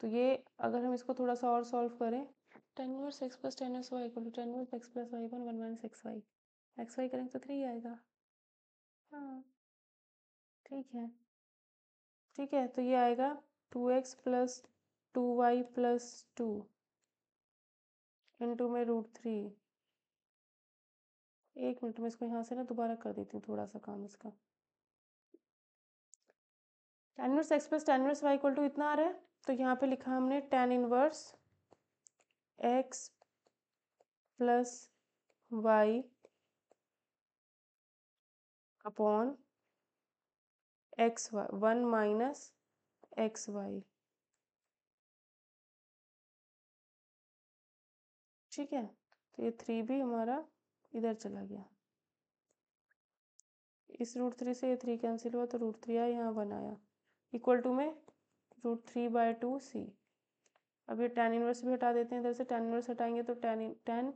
तो ये अगर हम इसको थोड़ा सा और सॉल्व करें, tan inverse x plus tan inverse y equal to tan inverse x plus y upon 1 minus xy करेंगे तो 3 आएगा। हाँ, ठीक है, ठीक है, तो ये आएगा 2x plus 2y plus 2 into में √3। एक मिनट में इसको यहाँ से ना दोबारा कर देती हूँ, थोड़ा सा काम इसका। tan inverse x plus tan inverse y equal to इतना आ रहा है, तो यहाँ पे लिखा हमने tan inverse x plus y upon xy 1 minus xy। ठीक है, तो ये 3 भी हमारा इधर चला गया, इस √3 से ये 3 कैंसिल हुआ तो √3 आया, यहाँ 1 आया, इक्वल टू में √3/2c। अब ये tan इनवर्स भी हटा देते हैं, इधर से tan इनवर्स हटाएंगे तो tan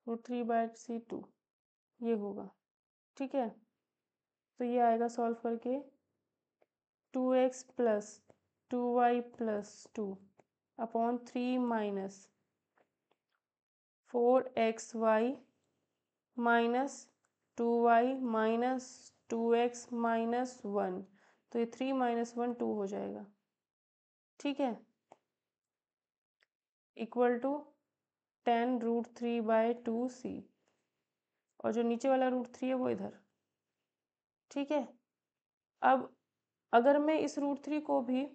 √3/c2 ये होगा। ठीक है, तो ये आएगा सॉल्व करके 2x plus 2y plus 2 upon 3 minus 4xy minus 2y minus 2x minus 1, तो ये 3 माइनस 1 2 हो जाएगा। ठीक है, इक्वल टू tan √3/2c, और जो नीचे वाला √3 है वो इधर। ठीक है, अब अगर मैं इस √3 को भी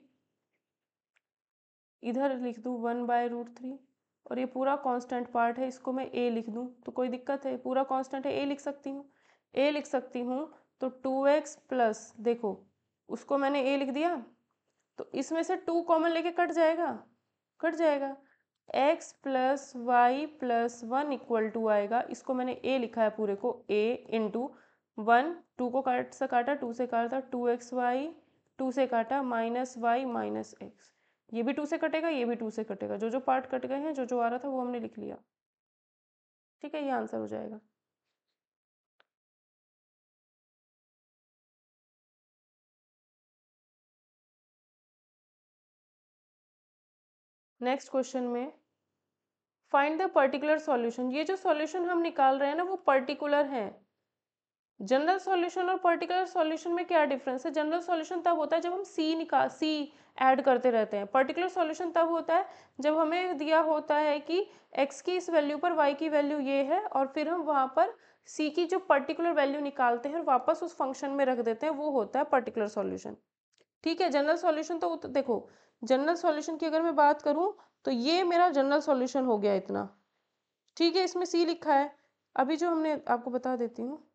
इधर लिख दूँ 1/√3, और ये पूरा कांस्टेंट पार्ट है, इसको मैं a लिख दूँ तो कोई दिक्कत है, पूरा कांस्टेंट है, a लिख सकती हूँ, a लिख सकती हूँ, तो 2x प्लस, देखो उसको मैंने a लिख दिया, तो इसमें से 2 कॉमन लेके कट जाएगा, कट जाएगा। x plus y plus 1 equal to आएगा, इसको मैंने a लिखा है पूरे को, a इंटू 1, 2 को काट से काटा, 2 से काटा 2xy, 2 से काटा माइनस वाई माइनस एक्स, ये भी 2 से कटेगा, ये भी 2 से कटेगा, जो जो पार्ट कट गए हैं, जो जो आ रहा था वो हमने लिख लिया। ठीक है, ये आंसर हो जाएगा। नेक्स्ट क्वेश्चन में फाइंड द पर्टिकुलर सॉल्यूशन। ये जो सॉल्यूशन हम निकाल रहे हैं ना वो पर्टिकुलर है। जनरल सॉल्यूशन और पर्टिकुलर सॉल्यूशन में क्या डिफरेंस है? जनरल सॉल्यूशन तब होता है जब हम सी ऐड करते रहते हैं। पर्टिकुलर सॉल्यूशन तब होता है जब हमें दिया होता है कि x की इस वैल्यू पर y की वैल्यू ये है और फिर हम वहाँ पर c की जो पर्टिकुलर वैल्यू निकालते हैं और वापस उस फंक्शन में रख देते हैं, वो होता है पर्टिकुलर सॉल्यूशन। ठीक है, जनरल सॉल्यूशन तो देखो, जनरल सॉल्यूशन की अगर मैं बात करूँ तो ये मेरा जनरल सॉल्यूशन हो गया इतना। ठीक है, इसमें सी लिखा है। अभी जो हमने आपको बता देती हूँ,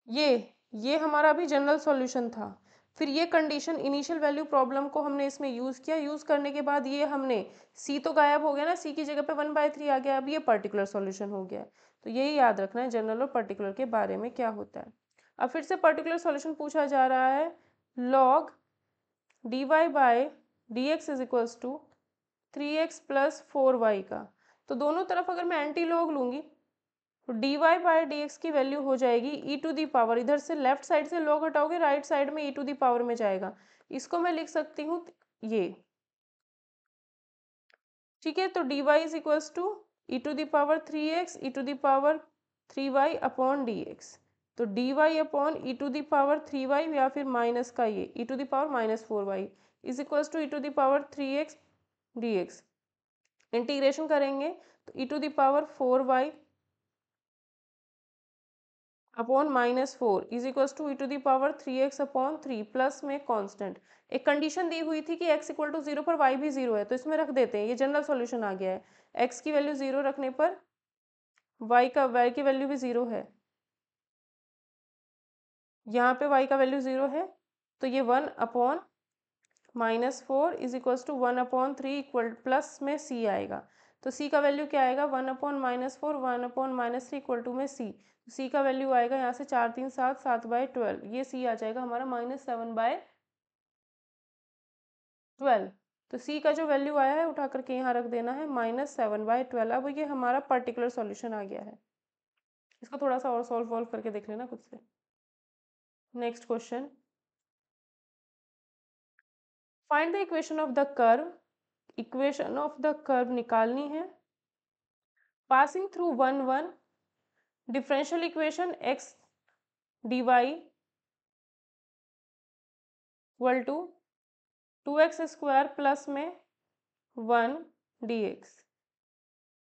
ये हमारा अभी जनरल सॉल्यूशन था। फिर ये कंडीशन इनिशियल वैल्यू प्रॉब्लम को हमने इसमें यूज़ किया, यूज़ करने के बाद ये हमने सी तो गायब हो गया ना, सी की जगह पे 1/3 आ गया, अब ये पर्टिकुलर सॉल्यूशन हो गया। तो यही याद रखना है जनरल और पर्टिकुलर के बारे में क्या होता है। अब फिर से पर्टिकुलर सॉल्यूशन पूछा जा रहा है, log dy by dx is equals to 3x plus 4y का। तो दोनों तरफ अगर मैं एंटी लॉग लूँगी तो dy बाई डी एक्स की वैल्यू हो जाएगी ई टू दी पावर, इधर से लेफ्ट साइड से लॉग हटाओगे राइट साइड में ई टू दी पावर में जाएगा। इसको मैं लिख सकती हूँ ये। ठीक है, तो dy is equals to e to the power 3x e to the power 3y upon d x. तो dy upon e to the power 3y या फिर माइनस का ये e to the power minus 4y is equals to e to the power 3x d x. Integration करेंगे तो e to the power 4y upon -4 is equals to e to the power 3x upon 3 plus में constant. एक condition दी हुई थी कि x equal to 0 पर y भी 0 है, तो इसमें रख देते हैं, ये जनरल सॉल्यूशन आ गया है। x की वैल्यू 0 रखने पर y की वैल्यू भी 0 है, यहाँ पे y का वैल्यू 0 है, तो ये 1 upon -4 is equals to 1 upon 3 equal plus में c आएगा। तो c का वैल्यू क्या आएगा? 1 अपॉन -4 1 अपॉन -3 इक्वल टू में c। c का वैल्यू आएगा यहाँ से 4 3 7 7/12, ये c आ जाएगा हमारा -7/12। तो c का जो वैल्यू आया है उठा करके यहाँ रख देना है -7/12। अब ये हमारा पर्टिकुलर सॉल्यूशन आ गया है। इसको थोड़ा सा और सॉल्व करके देख लेना खुद से। Next question, find the equation of the curve. Equation of the curve निकालनी है। Passing through 1 1 differential equation x dy equal to 2x square plus में 1 dx।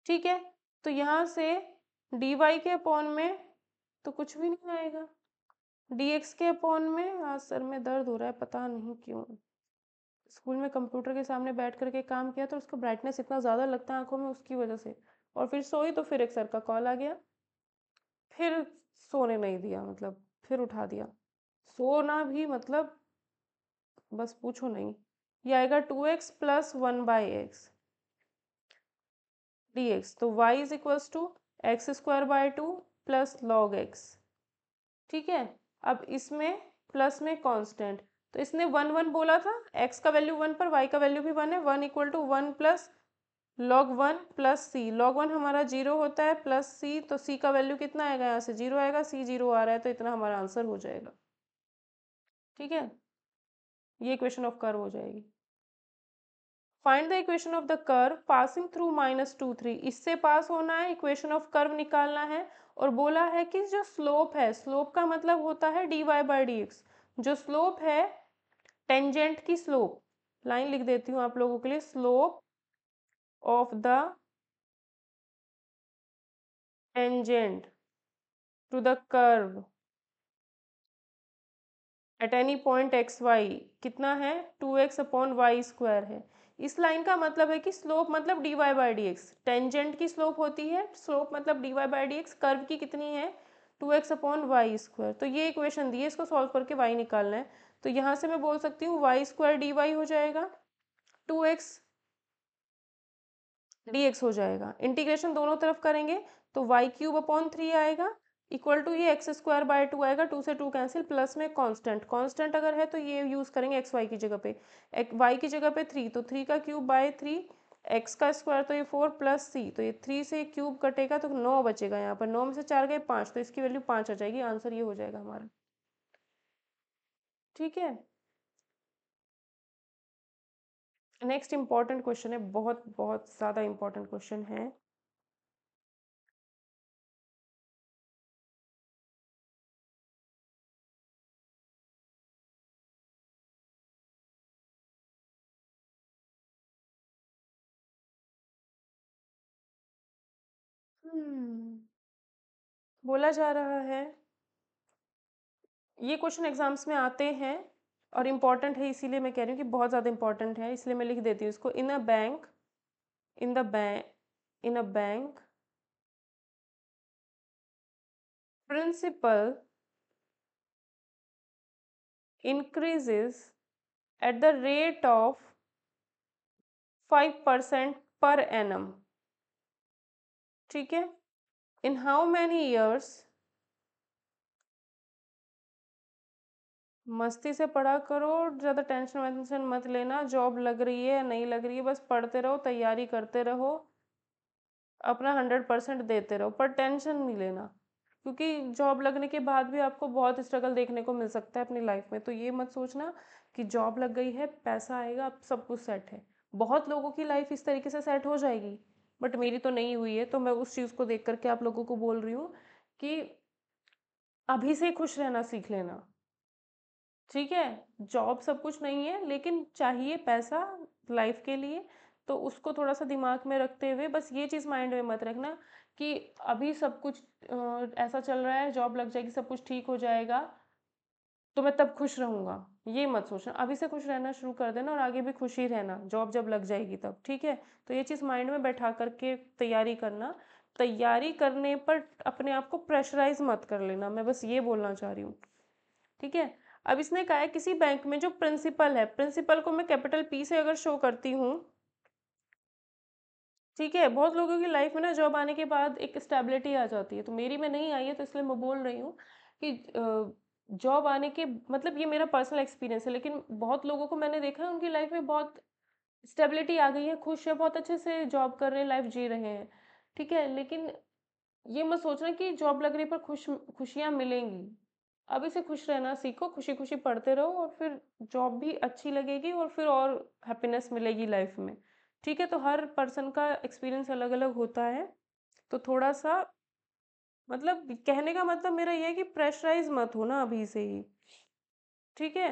ठीक है, तो यहाँ से dy के अपॉन में तो कुछ भी नहीं आएगा, dx के अपॉन में आज सर में दर्द हो रहा है, पता नहीं क्यों। स्कूल में कंप्यूटर के सामने बैठ करके काम किया तो उसका ब्राइटनेस इतना ज़्यादा लगता है आंखों में, उसकी वजह से। और फिर सोई तो फिर एक सर का कॉल आ गया, फिर सोने नहीं दिया, मतलब फिर उठा दिया। सोना भी मतलब बस पूछो नहीं। ये आएगा 2x प्लस 1/x dx। तो y is equals to X square by 2 plus log x। ठीक है, अब इसमें प्लस में कांस्टेंट, तो इसने 1 1 बोला था, x का वैल्यू 1 पर y का वैल्यू भी 1 है, 1 equal to 1 plus log 1 plus c। Log 1 हमारा 0 होता है प्लस c, तो c का वैल्यू कितना आएगा? यहाँ से 0 आएगा, c 0 आ रहा है, तो इतना हमारा आंसर हो जाएगा। ठीक है, ये इक्वेशन ऑफ कर्व हो जाएगी। Find the equation of the curve passing through -2 3। इससे पास होना है, इक्वेशन ऑफ कर्व निकालना है। और बोला है कि जो स्लोप है, स्लोप का मतलब होता है dy बाई डी एक्स। जो स्लोप है टेंजेंट की स्लोप, लाइन लिख देती हूँ आप लोगों के लिए, slope of the tangent to the curve at any point X Y कितना है? 2x अपॉन वाई स्क्वायर है। इस लाइन का मतलब है कि स्लोप मतलब dy by D x, tangent की स्लोप होती है, स्लोप मतलब dy by D x, curve की कितनी है? 2x upon y square. तो ये इक्वेशन दी है, इसको सॉल्व करके y निकालना है। तो यहाँ से मैं बोल सकती हूँ वाई स्क्वायर डी वाई हो जाएगा, 2x dx हो जाएगा। इंटीग्रेशन दोनों तरफ करेंगे तो y³/3 आएगा, इक्वल टू ये x²/2 आएगा, 2 से 2 कैंसिल, प्लस में कांस्टेंट, कांस्टेंट अगर है तो ये यूज़ करेंगे एक्स वाई की जगह पे, y की जगह पे 3 तो 3^3, x का स्क्वायर तो ये 4 प्लस c, तो ये 3 से क्यूब कटेगा तो 9 बचेगा, यहाँ पर 9 में से 4 गए 5, तो इसकी वैल्यू 5 आ जाएगी। आंसर ये हो जाएगा हमारा। ठीक है, नेक्स्ट इंपॉर्टेंट क्वेश्चन है, बहुत बहुत ज़्यादा इंपॉर्टेंट क्वेश्चन है। बोला जा रहा है, ये क्वेश्चन एग्जाम्स में आते हैं और इम्पॉर्टेंट है, इसीलिए मैं कह रही हूँ कि बहुत ज़्यादा इम्पॉर्टेंट है, इसलिए मैं लिख देती हूँ इसको। In a bank, in the bank, in a bank principal increases at the rate of 5% per annum। ठीक है, इन हाउ मैनी ईयर्स, मस्ती से पढ़ा करो, ज़्यादा टेंशन वेंशन मत लेना, जॉब लग रही है या नहीं लग रही है बस पढ़ते रहो, तैयारी करते रहो, अपना 100% देते रहो, पर टेंशन नहीं लेना, क्योंकि जॉब लगने के बाद भी आपको बहुत स्ट्रगल देखने को मिल सकता है अपनी लाइफ में। तो ये मत सोचना कि जॉब लग गई है, पैसा आएगा, अब सब कुछ सेट है। बहुत लोगों की लाइफ इस तरीके से सेट हो जाएगी, बट मेरी तो नहीं हुई है, तो मैं उस चीज़ को देख करके आप लोगों को बोल रही हूँ कि अभी से खुश रहना सीख लेना। ठीक है, जॉब सब कुछ नहीं है, लेकिन चाहिए पैसा लाइफ के लिए, तो उसको थोड़ा सा दिमाग में रखते हुए बस ये चीज़ माइंड में मत रखना कि अभी सब कुछ ऐसा चल रहा है, जॉब लग जाएगी, सब कुछ ठीक हो जाएगा, तो मैं तब खुश रहूँगा। ये मत सोचना, अभी से खुश रहना शुरू कर देना और आगे भी खुश ही रहना, जॉब जब लग जाएगी तब। ठीक है, तो ये चीज़ माइंड में बैठा करके तैयारी करना। तैयारी करने पर अपने आप को प्रेशराइज मत कर लेना, मैं बस ये बोलना चाह रही हूँ। ठीक है, अब इसने कहा है किसी बैंक में जो प्रिंसिपल है, प्रिंसिपल को मैं कैपिटल पी से अगर शो करती हूँ, ठीक है, बहुत लोगों की लाइफ में ना जॉब आने के बाद एक स्टेबिलिटी आ जाती है, तो मेरी में नहीं आई है, तो इसलिए मैं बोल रही हूँ कि जॉब आने के, मतलब ये मेरा पर्सनल एक्सपीरियंस है, लेकिन बहुत लोगों को मैंने देखा है उनकी लाइफ में बहुत स्टेबिलिटी आ गई है, खुश है, बहुत अच्छे से जॉब कर रहे हैं, लाइफ जी रहे हैं। ठीक है, लेकिन ये मत सोचना कि जॉब लग रही पर खुशियाँ मिलेंगी। अभी से खुश रहना सीखो, खुशी-खुशी पढ़ते रहो और फिर जॉब भी अच्छी लगेगी और फिर और हैप्पीनेस मिलेगी लाइफ में। ठीक है, तो हर पर्सन का एक्सपीरियंस अलग-अलग होता है, तो थोड़ा-सा, मतलब कहने का मतलब मेरा ये है कि प्रेशराइज़ मत हो ना अभी से ही। ठीक है?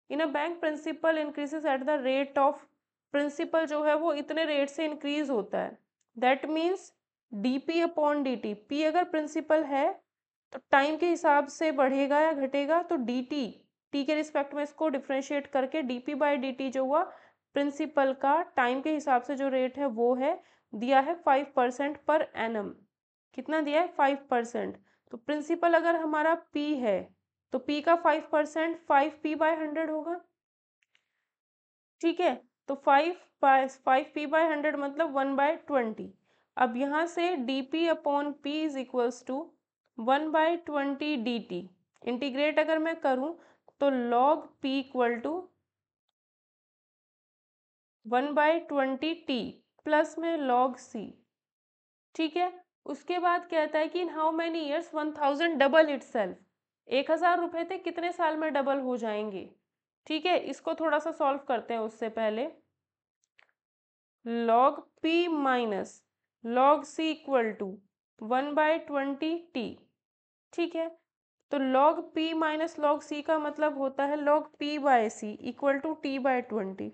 In a bank principal increases at the rate of, principal जो है वो इतने रेट से इंक्रीज होता है, that means dp upon dt. P अगर प्रिंसिपल है तो टाइम के हिसाब से बढ़ेगा या घटेगा, तो डी टी के रिस्पेक्ट में इसको डिफ्रेंशिएट करके dp/dt जो हुआ प्रिंसिपल का टाइम के हिसाब से जो रेट है वो है, दिया है 5% पर एनम। कितना दिया है? 5%। तो प्रिंसिपल अगर हमारा p है तो p का 5% 5p/100 होगा। ठीक है, तो 5p/100 मतलब 1/20। अब यहाँ से dp/p is equals to 1/20 dt। Integrate अगर मैं करूँ तो log p equal to 1/20t plus में log c। ठीक है, उसके बाद कहता है कि in how many years 1000 double itself. 1000 रुपये थे, कितने साल में डबल हो जाएंगे। ठीक है, इसको थोड़ा सा सॉल्व करते हैं उससे पहले। log p minus log c equal to 1/20t। ठीक है, तो log p minus log c का मतलब होता है log p/c equal to t/20।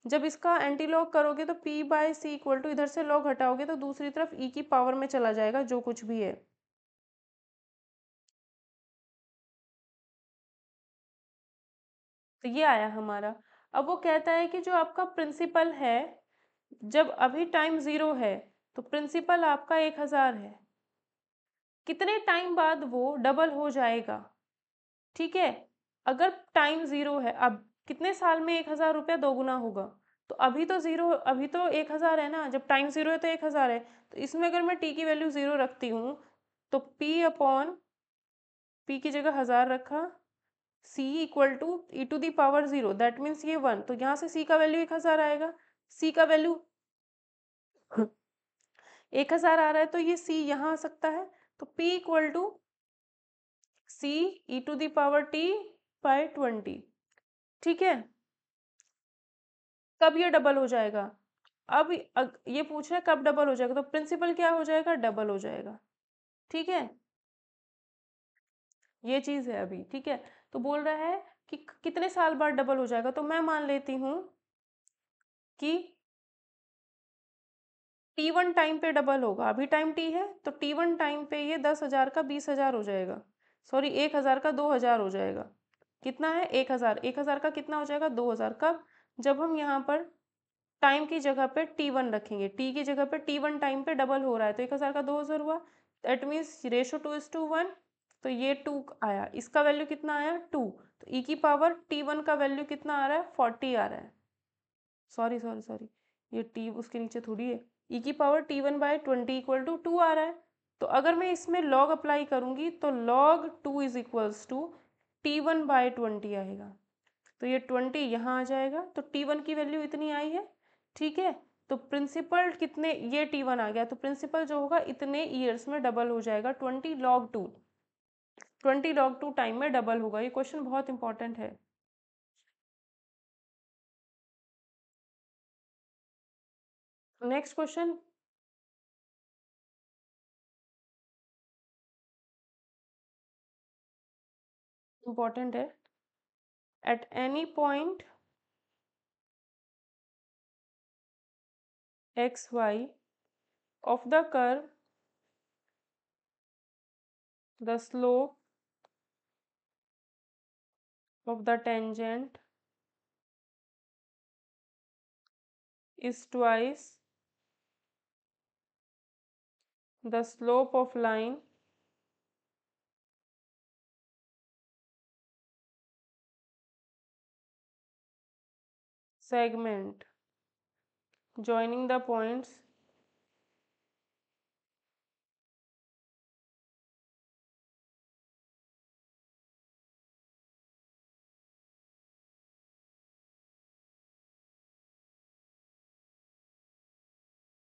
जब इसका एंटी लॉग करोगे तो p/c इक्वल टू, इधर से लॉग हटाओगे तो दूसरी तरफ e की पावर में चला जाएगा जो कुछ भी है। तो ये आया हमारा। अब वो कहता है कि जो आपका प्रिंसिपल है, जब अभी टाइम 0 है तो प्रिंसिपल आपका 1000 है, कितने टाइम बाद वो डबल हो जाएगा। ठीक है, अगर टाइम 0 है, अब कितने साल में 1000 रुपया दोगुना होगा? तो अभी तो 0, अभी तो 1000 है ना, जब टाइम 0 है तो 1000 है। तो इसमें अगर मैं टी की वैल्यू 0 रखती हूँ तो पी अपॉन पी की जगह 1000 रखा, c equal to e to the power 0, that means ये 1, तो यहाँ से सी का वैल्यू 1000 आएगा। सी का वैल्यू 1000 आ रहा है तो ये सी यहाँ आ सकता है। तो P equal to C E to the power T by 20। ठीक है, कब ये डबल हो जाएगा? अब ये पूछ रहा है कब डबल हो जाएगा, तो प्रिंसिपल क्या हो जाएगा? डबल हो जाएगा। ठीक है, ये चीज है अभी। ठीक है, तो बोल रहा है कि कितने साल बाद डबल हो जाएगा, तो मैं मान लेती हूँ कि T1 टाइम पे डबल होगा। अभी टाइम T है तो T1 टाइम पे ये 10,000 का 20,000 हो जाएगा, सॉरी 1,000 का 2,000 हो जाएगा। कितना है? 1,000। 1,000 का कितना हो जाएगा? 2,000। कब? जब हम यहाँ पर टाइम की जगह पे T1 रखेंगे, टी की जगह पे T1 टाइम पे डबल हो रहा है तो 1,000 का 2,000 हुआ, दैट मीन्स रेशो 2:1। तो ये 2 आया, इसका वैल्यू कितना आया? 2। तो ई की पावर T1 का वैल्यू कितना आ रहा है? 40 आ रहा है। सॉरी सॉरी सॉरी, ये टी उसके नीचे थोड़ी है। ई की पावर T1/20 इक्वल टू 2 आ रहा है। तो अगर मैं इसमें लॉग अप्लाई करूंगी तो log 2 is equals to T1/20 आएगा। तो ये 20 यहाँ आ जाएगा, तो T1 की वैल्यू इतनी आई है। ठीक है, तो प्रिंसिपल कितने, ये T1 आ गया, तो प्रिंसिपल जो होगा इतने ईयर्स में डबल हो जाएगा। 20 log 2, 20 log 2 टाइम में डबल होगा। ये क्वेश्चन बहुत इंपॉर्टेंट है। नेक्स्ट क्वेश्चन इंपॉर्टेंट है। At any point xy of the curve, the slope of the tangent is twice the slope of line segment joining the points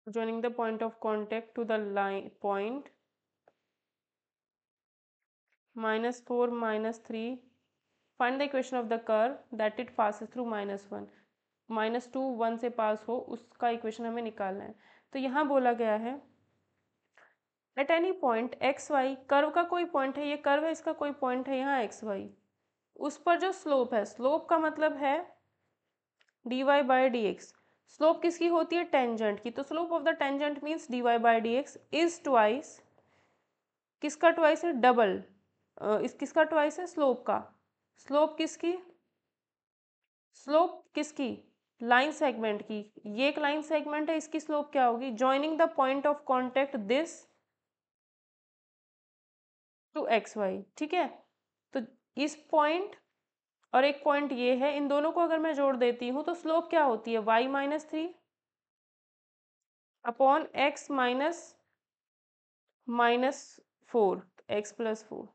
joining the point of contact to the line point -4 -3, find the equation of the curve that it passes through -1, -2 1 से पास हो उसका equation हमें निकालना है। तो यहाँ बोला गया है at any point X Y, curve का कोई पॉइंट है, ये कर्व है, इसका कोई पॉइंट है यहाँ एक्स वाई, उस पर जो स्लोप है, स्लोप का मतलब है dy/dx। स्लोप किसकी होती है? टेंजेंट की। तो slope of the tangent means dy/dx is twice, किसका ट्वाइस है? डबल। इस किसका ट्वाइस है? स्लोप का। स्लोप किसकी? स्लोप किसकी? लाइन सेगमेंट की। ये एक लाइन सेगमेंट है, इसकी स्लोप क्या होगी? Joining the point of contact this to X Y. ठीक है, तो इस पॉइंट और एक पॉइंट ये है, इन दोनों को अगर मैं जोड़ देती हूँ तो स्लोप क्या होती है? y-3 upon x -4, x+4।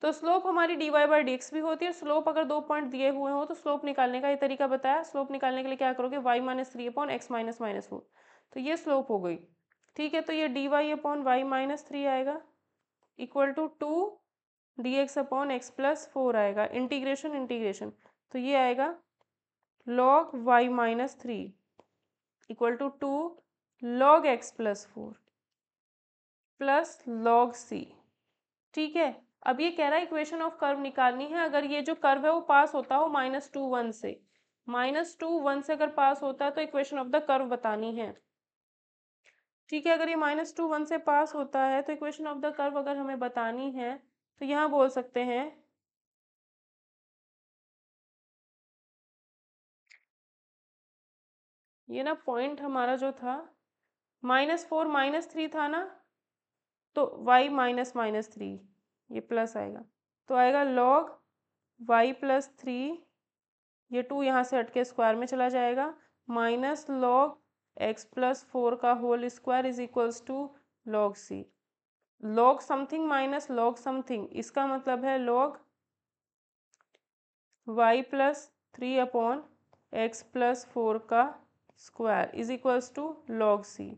तो स्लोप हमारी dy/dx भी होती है। स्लोप अगर 2 पॉइंट दिए हुए हो तो स्लोप निकालने का ये तरीका बताया। स्लोप निकालने के लिए क्या करोगे? y-3 अपॉन x -4, तो ये स्लोप हो गई। ठीक है, तो ये dy अपॉन y-3 आएगा equal to 2 dx upon x+4 आएगा। इंटीग्रेशन इंटीग्रेशन, तो ये आएगा log y-3 equal to 2 log x+4 plus log c। ठीक है, अब ये कह रहा है इक्वेशन ऑफ कर्व निकालनी है। अगर ये जो कर्व है वो पास होता हो -2 1 से, -2 1 से अगर पास होता है तो इक्वेशन ऑफ द कर्व बतानी है। ठीक है, अगर ये -2 1 से पास होता है तो इक्वेशन ऑफ द कर्व अगर हमें बतानी है तो यहाँ बोल सकते हैं ये ना पॉइंट हमारा जो था -4 -3 था ना, तो y -3 ये प्लस आएगा, तो आएगा log y+3, ये 2 यहाँ से हट के स्क्वायर में चला जाएगा, माइनस लॉग x+4 का whole square is equals to log C. Log something minus log something, इसका मतलब है लॉग y+3 अपॉन x+4 का square is equals to log C.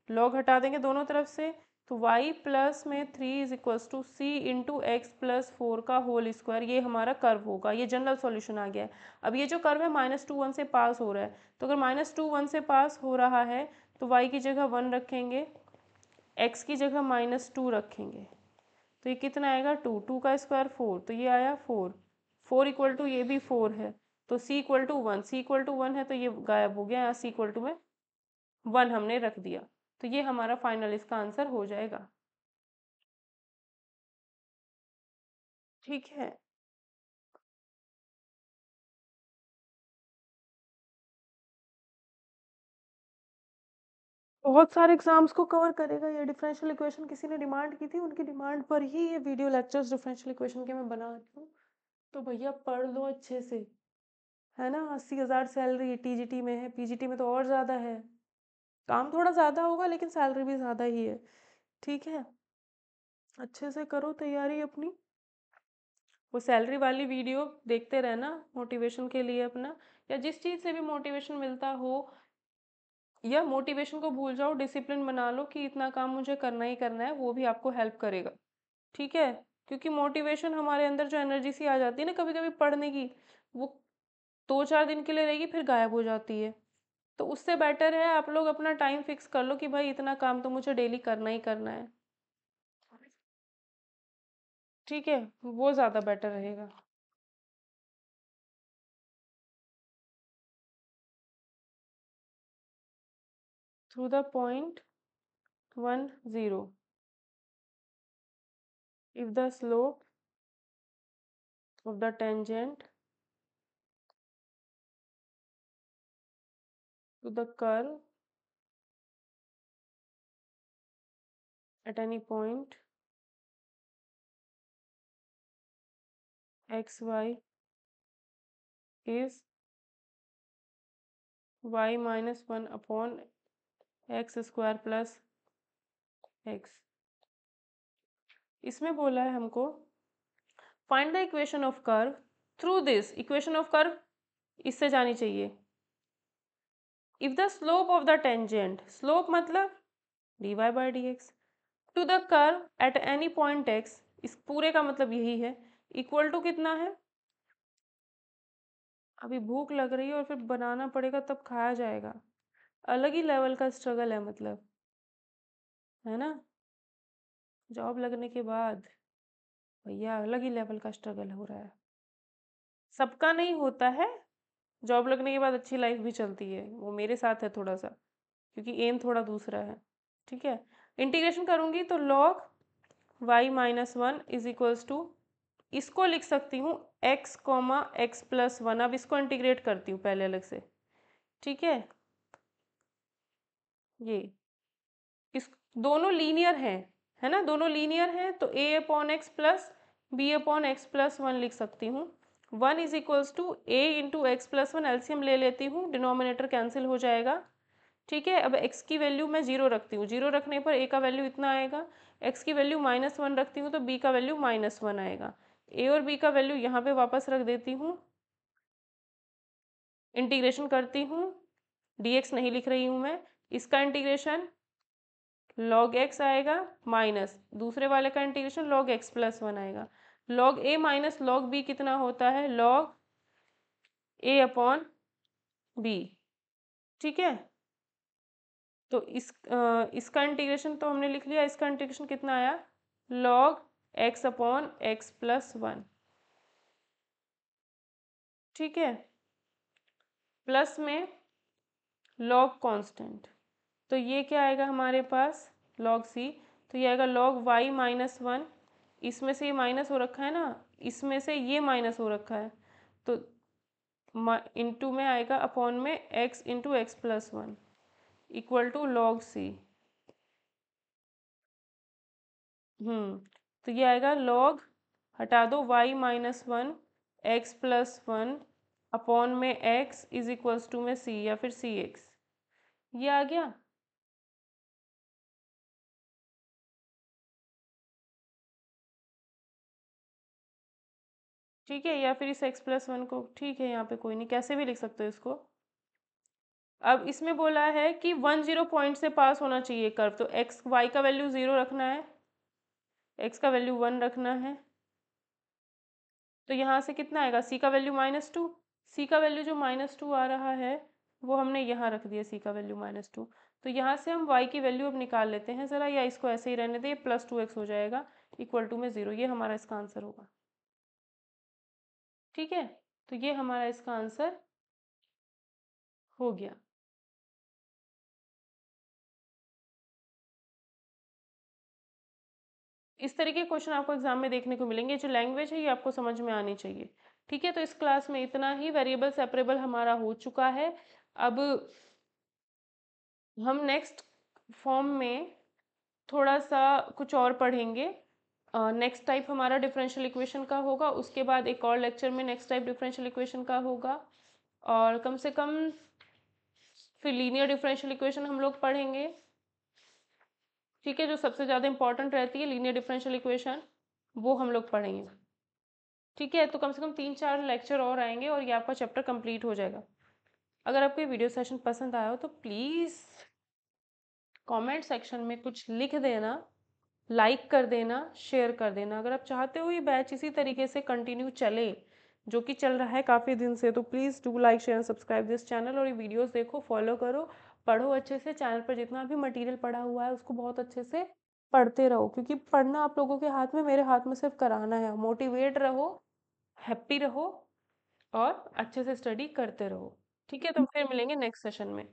Log हटा देंगे दोनों तरफ से, तो y प्लस में 3 is equals to C into x+4 का होल स्क्वायर, ये हमारा कर्व होगा। ये जनरल सॉल्यूशन आ गया है। अब ये जो कर्व है -2 1 से पास हो रहा है, तो अगर -2 1 से पास हो रहा है तो y की जगह 1 रखेंगे, x की जगह -2 रखेंगे, तो ये कितना आएगा 2, 2 का स्क्वायर 4, तो ये आया 4, 4 इक्वल टू ये भी 4 है, तो c equal to 1, c equal to 1 है तो ये गायब हो गया, यहाँ c इक्वल टू में 1 हमने रख दिया, तो ये हमारा फाइनल इसका आंसर हो जाएगा। ठीक है, बहुत सारे एग्जाम्स को कवर करेगा ये डिफरेंशियल इक्वेशन। किसी ने डिमांड की थी, उनकी डिमांड पर ही ये वीडियो लेक्चर्स डिफरेंशियल इक्वेशन के मैं बना रही हूँ, तो भैया पढ़ लो अच्छे से, है ना। 80,000 सैलरी टीजीटी में है, पीजीटी में तो और ज़्यादा है, काम थोड़ा ज़्यादा होगा लेकिन सैलरी भी ज़्यादा ही है। ठीक है, अच्छे से करो तैयारी अपनी, वो सैलरी वाली वीडियो देखते रहना मोटिवेशन के लिए अपना, या जिस चीज़ से भी मोटिवेशन मिलता हो, या मोटिवेशन को भूल जाओ, डिसिप्लिन बना लो कि इतना काम मुझे करना ही करना है, वो भी आपको हेल्प करेगा। ठीक है, क्योंकि मोटिवेशन हमारे अंदर जो एनर्जी सी आ जाती है ना कभी कभी पढ़ने की, वो 2 4 दिन के लिए रहेगी फिर गायब हो जाती है। तो उससे बेटर है आप लोग अपना टाइम फिक्स कर लो कि भाई इतना काम तो मुझे डेली करना ही करना है। ठीक है, वो ज़्यादा बेटर रहेगा। Through the point 1 0, if the slope of the tangent to the curve at any point x y is y minus 1 upon x square plus x, इसमें बोला है हमको find the equation of curve through this. Equation of curve इससे जानी चाहिए। If the slope of the tangent, slope मतलब dy by D X, to the curve at any point x, इस पूरे का मतलब यही है, इक्वल टू कितना है, अभी भूख लग रही है और फिर बनाना पड़ेगा तब खाया जाएगा, अलग ही लेवल का स्ट्रगल है मतलब, है ना। जॉब लगने के बाद भैया अलग ही लेवल का स्ट्रगल हो रहा है, सबका नहीं होता है। जॉब लगने के बाद अच्छी लाइफ भी चलती है, वो मेरे साथ है थोड़ा सा, क्योंकि एम थोड़ा दूसरा है। ठीक है, इंटीग्रेशन करूँगी तो log y-1 is equals to, इसको लिख सकती हूँ x,x+1। अब इसको इंटीग्रेट करती हूँ पहले अलग से। ठीक ये इस दोनों लीनियर हैं, है ना, दोनों लीनियर हैं, तो a upon x plus B upon x plus 1 लिख सकती हूँ। 1 is equals to a into X plus 1, LCM ले लेती हूँ, डिनोमिनेटर कैंसिल हो जाएगा। ठीक है, अब x की वैल्यू मैं 0 रखती हूँ, 0 रखने पर a का वैल्यू इतना आएगा, x की वैल्यू -1 रखती हूँ तो b का वैल्यू -1 आएगा, a और b का वैल्यू यहाँ पे वापस रख देती हूँ, इंटीग्रेशन करती हूँ, dx नहीं लिख रही हूँ मैं, इसका इंटीग्रेशन log x आएगा, माइनस दूसरे वाले का इंटीग्रेशन log x+1 आएगा, log a minus log b कितना होता है, log a अपॉन b। ठीक है, तो इसका इंटीग्रेशन तो हमने लिख लिया, इसका इंटीग्रेशन कितना आया, log x अपॉन x+1। ठीक है, प्लस में log कांस्टेंट, तो ये क्या आएगा हमारे पास log c, तो ये आएगा log y-1, इसमें से ये माइनस हो रखा है ना, इसमें से ये माइनस हो रखा है, तो इंटू में आएगा अपॉन में x into x+1 equal to log c। तो ये आएगा log, हटा दो y-1 X plus one upon में एक्स इज इक्वल्स टू में सी या फिर सी एक्स, ये आ गया। ठीक है, या फिर इस एक्स प्लस वन को, ठीक है यहाँ पे कोई नहीं, कैसे भी लिख सकते हो इसको। अब इसमें बोला है कि 10 पॉइंट से पास होना चाहिए कर्व, तो एक्स वाई का वैल्यू 0 रखना है, एक्स का वैल्यू 1 रखना है। तो यहाँ से कितना आएगा, सी का वैल्यू -2, सी का वैल्यू जो -2 आ रहा है वो हमने यहाँ रख दिया, सी का वैल्यू -2। तो यहाँ से हम y की वैल्यू अब निकाल लेते हैं ज़रा, या इसको ऐसे ही रहने दें, +2x हो जाएगा इक्वल टू में 0, ये हमारा इसका आंसर होगा। ठीक है, तो ये हमारा इसका आंसर हो गया। इस तरीके के क्वेश्चन आपको एग्जाम में देखने को मिलेंगे। जो लैंग्वेज है ये आपको समझ में आनी चाहिए। ठीक है, तो इस क्लास में इतना ही। वेरिएबल सेपरेबल हमारा हो चुका है। अब हम नेक्स्ट फॉर्म में थोड़ा सा कुछ और पढ़ेंगे। नेक्स्ट टाइप हमारा डिफरेंशियल इक्वेशन का होगा, उसके बाद एक और लेक्चर में नेक्स्ट टाइप डिफरेंशियल इक्वेशन का होगा, और कम से कम फिर लीनियर डिफरेंशियल इक्वेशन हम लोग पढ़ेंगे। ठीक है, जो सबसे ज़्यादा इंपॉर्टेंट रहती है लीनियर डिफरेंशियल इक्वेशन, वो हम लोग पढ़ेंगे। ठीक है, तो कम से कम 3-4 लेक्चर और आएंगे और ये आपका चैप्टर कंप्लीट हो जाएगा। अगर आपको ये वीडियो सेशन पसंद आया हो तो प्लीज़ कमेंट सेक्शन में कुछ लिख देना, लाइक कर देना, शेयर कर देना। अगर आप चाहते हो ये बैच इसी तरीके से कंटिन्यू चले, जो कि चल रहा है काफ़ी दिन से, तो please do like share subscribe this channel, और ये वीडियोस देखो, फॉलो करो, पढ़ो अच्छे से। चैनल पर जितना भी मटेरियल पड़ा हुआ है उसको बहुत अच्छे से पढ़ते रहो, क्योंकि पढ़ना आप लोगों के हाथ में, मेरे हाथ में सिर्फ कराना है। मोटिवेट रहो, हैप्पी रहो, और अच्छे से स्टडी करते रहो। ठीक है, तो फिर मिलेंगे नेक्स्ट सेशन में।